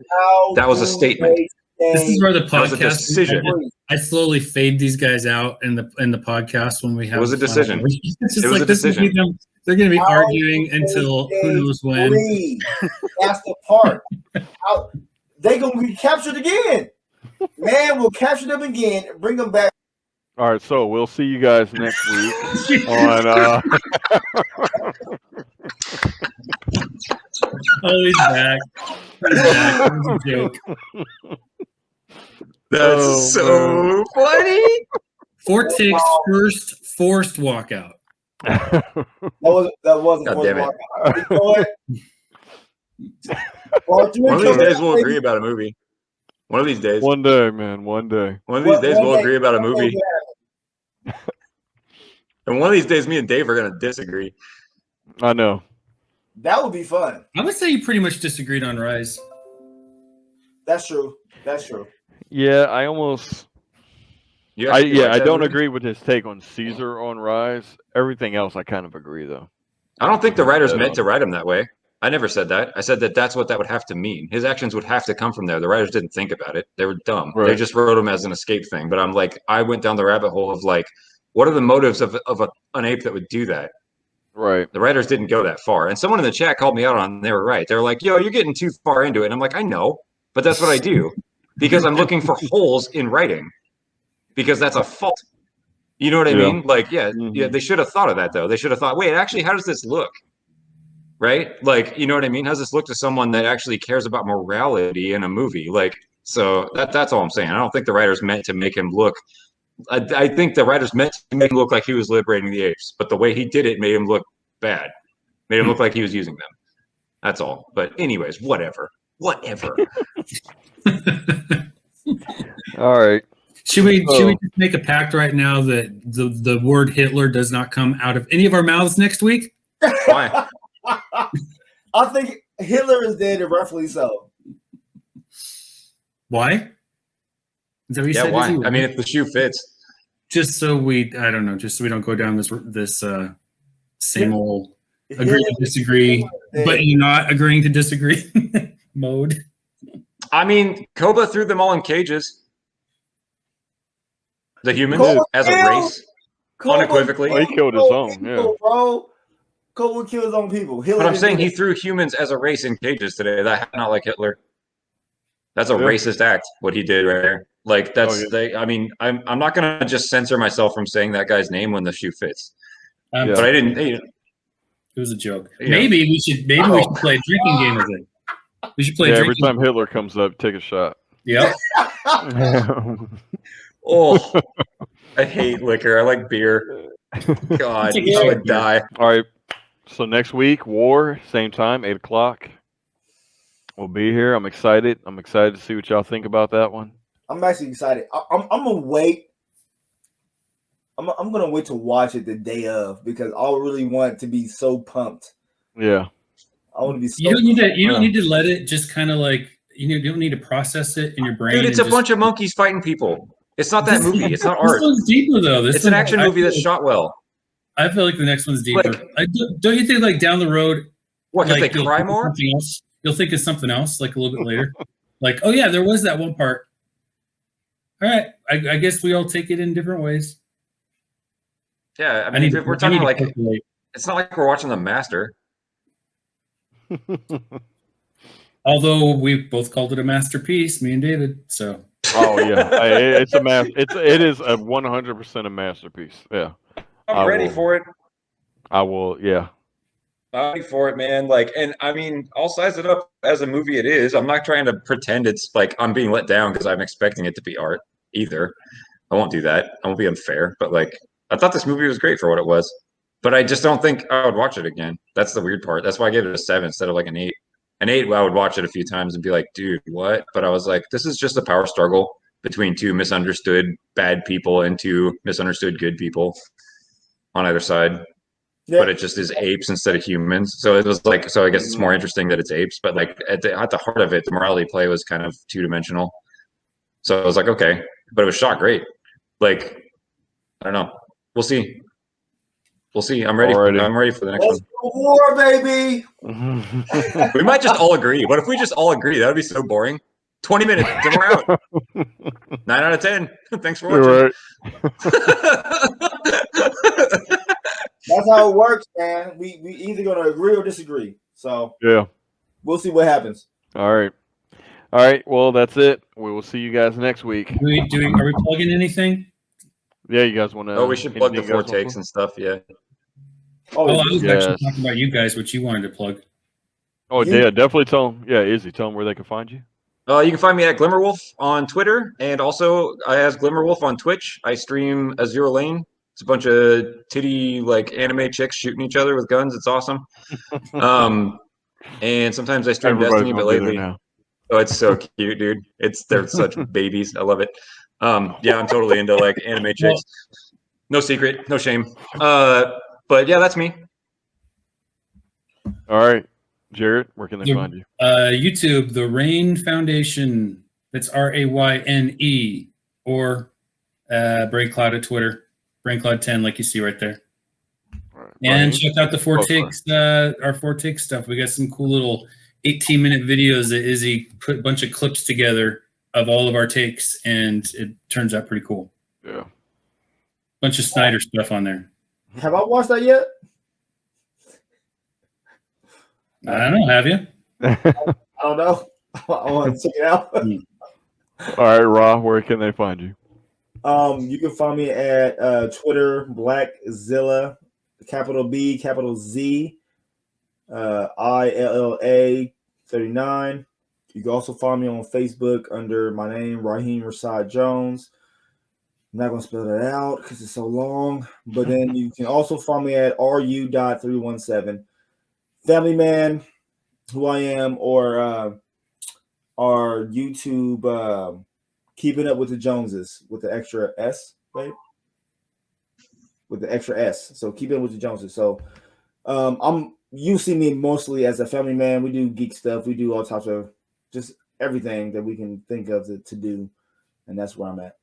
that was a statement. This is where the That was a podcast. decision. I slowly fade these guys out in the podcast when we have. It was a decision. It's just It was like a this is decision. them. They're going to be arguing until who knows when. Free. That's the part. They're going to be captured again. Man, we'll capture them again, bring them back. All right, so we'll see you guys next week on. Oh, he's back. He's back. It was a joke. That's so funny. Fort Tick's first forced walkout. That wasn't God damn it. Well, One of these days we'll agree about a movie. One of these days. One day, man. One day. One of these days we'll agree about a movie. And one of these days me and Dave are going to disagree. I know. That would be fun. I would say you pretty much disagreed on Rise. That's true. That's true. Yeah, I almost. You I actually like that don't movie? agree with his take on Caesar on Rise. Everything else, I kind of agree though. I don't think the writers meant to write him that way. I never said that. I said that's what that would have to mean. His actions would have to come from there. The writers didn't think about it. They were dumb. Right. They just wrote him as an escape thing. But I'm like, I went down the rabbit hole of like, what are the motives of an ape that would do that? Right. The writers didn't go that far. And someone in the chat called me out on it. They were right. They were like, yo, you're getting too far into it. And I'm like, I know, but that's what I do because I'm looking for holes in writing because that's a fault. You know what I mean? Like, yeah, they should have thought of that though. They should have thought, wait, actually, how does this look? Right? Like, you know what I mean? How does this look to someone that actually cares about morality in a movie? Like, so that's all I'm saying. I don't think the writers meant to make him look I think the writers meant to make him look like he was liberating the apes, but the way he did it made him look bad. Made him look like he was using them. That's all. But anyways, whatever. All right. Should we just make a pact right now that the word Hitler does not come out of any of our mouths next week? Why? I think Hitler is dead, and rightfully so. Why? Is that what you said? Why? Izzy? I mean, if the shoe fits. Just so we don't go down this same old agree to disagree, but you're not agreeing to disagree mode. I mean, Koba threw them all in cages. The humans as a race, unequivocally. Oh, he killed his own, yeah. Bro. Koba killed his own people. But I'm saying he threw humans as a race in cages today. That's not like Hitler. That's a racist act, what he did right there. Like, that's I mean, I'm not going to just censor myself from saying that guy's name when the shoe fits. But I didn't. It was a joke. Maybe we should play a drinking game with it. We should play. Yeah, every time Hitler comes up, take a shot. Yep. Oh, I hate liquor. I like beer. God, I would die. All right. So next week, War, same time, 8:00. We'll be here. I'm excited. I'm excited to see what y'all think about that one. I'm actually excited. I'm gonna wait. I'm gonna wait to watch it the day of because I really want to be so pumped. Yeah. I want to be. So you don't need to let it just kind of like you don't need to process it in your brain. Dude, it's a bunch of monkeys fighting people. It's not that movie. It's not art. This one's deeper though. It's an action movie that's shot well. I feel like the next one's deeper. Don't you think like down the road? What? Because they cry more? You'll think of something else like a little bit later. Like, oh yeah, there was that one part. All right, I guess we all take it in different ways. Yeah, I mean, if we're talking like, it's not like we're watching The Master. Although we both called it a masterpiece, me and David. So. Oh yeah, it's a it is a 100% a masterpiece. Yeah. I'm ready for it. I will. Yeah. I'm ready for it, man. Like, and I mean, I'll size it up as a movie. It is. I'm not trying to pretend it's like I'm being let down because I'm expecting it to be art either. I won't do that. I won't be unfair. But like, I thought this movie was great for what it was. But I just don't think I would watch it again. That's the weird part. That's why I gave it a 7 instead of like an 8. An 8, I would watch it a few times and be like, dude, what? But I was like, this is just a power struggle between two misunderstood bad people and two misunderstood good people on either side. Yeah. But it just is apes instead of humans. So it was like, so I guess it's more interesting that it's apes. But like at the heart of it, the morality play was kind of 2-dimensional. So I was like, okay, but it was shot great. Like, I don't know. We'll see. We'll see. I'm ready. I'm ready for the next one. War, baby. We might just all agree. What if we just all agree? That would be so boring. 20 minutes, then we're out. 9 out of 10. Thanks for watching. That's how it works, man. We either gonna agree or disagree. So yeah, we'll see what happens. All right. Well, that's it. We will see you guys next week. Are we plugging anything? Yeah, you guys want to? Oh, we should plug the 4 takes and stuff. Yeah. I was actually talking about you guys, what you wanted to plug. Oh, yeah, definitely tell them. Yeah, Izzy, tell them where they can find you. You can find me at Glimmerwolf on Twitter, and also I have Glimmerwolf on Twitch. I stream Azure Lane. It's a bunch of titty like anime chicks shooting each other with guns. It's awesome. And sometimes I stream Destiny, but lately, oh, it's so cute, dude. They're such babies. I love it. Yeah, I'm totally into like anime chicks. No secret, no shame. But yeah, that's me. All right, Jared, where can they find you? YouTube, The Rain Foundation. That's RAYNE, or BrainCloud at Twitter. BrainCloud10, like you see right there. Right, and check out the 4 takes, our 4 takes stuff. We got some cool little 18-minute videos that Izzy put a bunch of clips together of all of our takes, and it turns out pretty cool. Yeah. Bunch of Snyder stuff on there. Have I watched that yet? I don't know. Have you? I don't know. I want to check it out. All right, Ra, where can they find you? You can find me at Twitter, Blackzilla, capital B, capital Z, ILLA 39. You can also find me on Facebook under my name, Raheem Rasad Jones. I'm not gonna spell that out because it's so long. But then you can also find me at ru.317. Family Man, who I am, or our YouTube Keeping Up with the Joneses with the extra S, right? With the extra S. So Keeping Up with the Joneses. So you see me mostly as a family man. We do geek stuff. We do all types of just everything that we can think of to do, and that's where I'm at.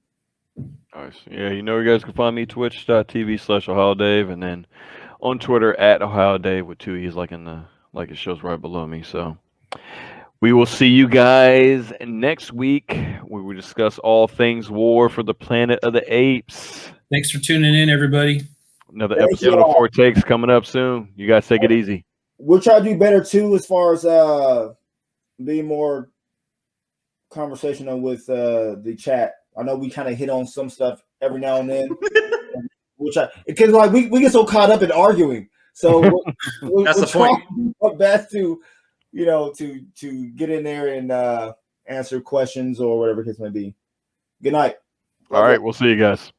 Nice. Yeah, you know where you guys can find me, twitch.tv/OhioDave, and then on Twitter at OhioDave with 2 E's like it shows right below me. So we will see you guys next week where we discuss all things War for the Planet of the Apes. Thanks for tuning in, everybody. Another Thank episode you of all. Four Takes coming up soon. You guys take it easy. We'll try to do better too, as far as being more conversational with the chat. I know we kind of hit on some stuff every now and then. We'll try because like we get so caught up in arguing. So That's we're the point. trying to do our best to, to get in there and answer questions or whatever the case may be. Good night. All right, we'll see you guys.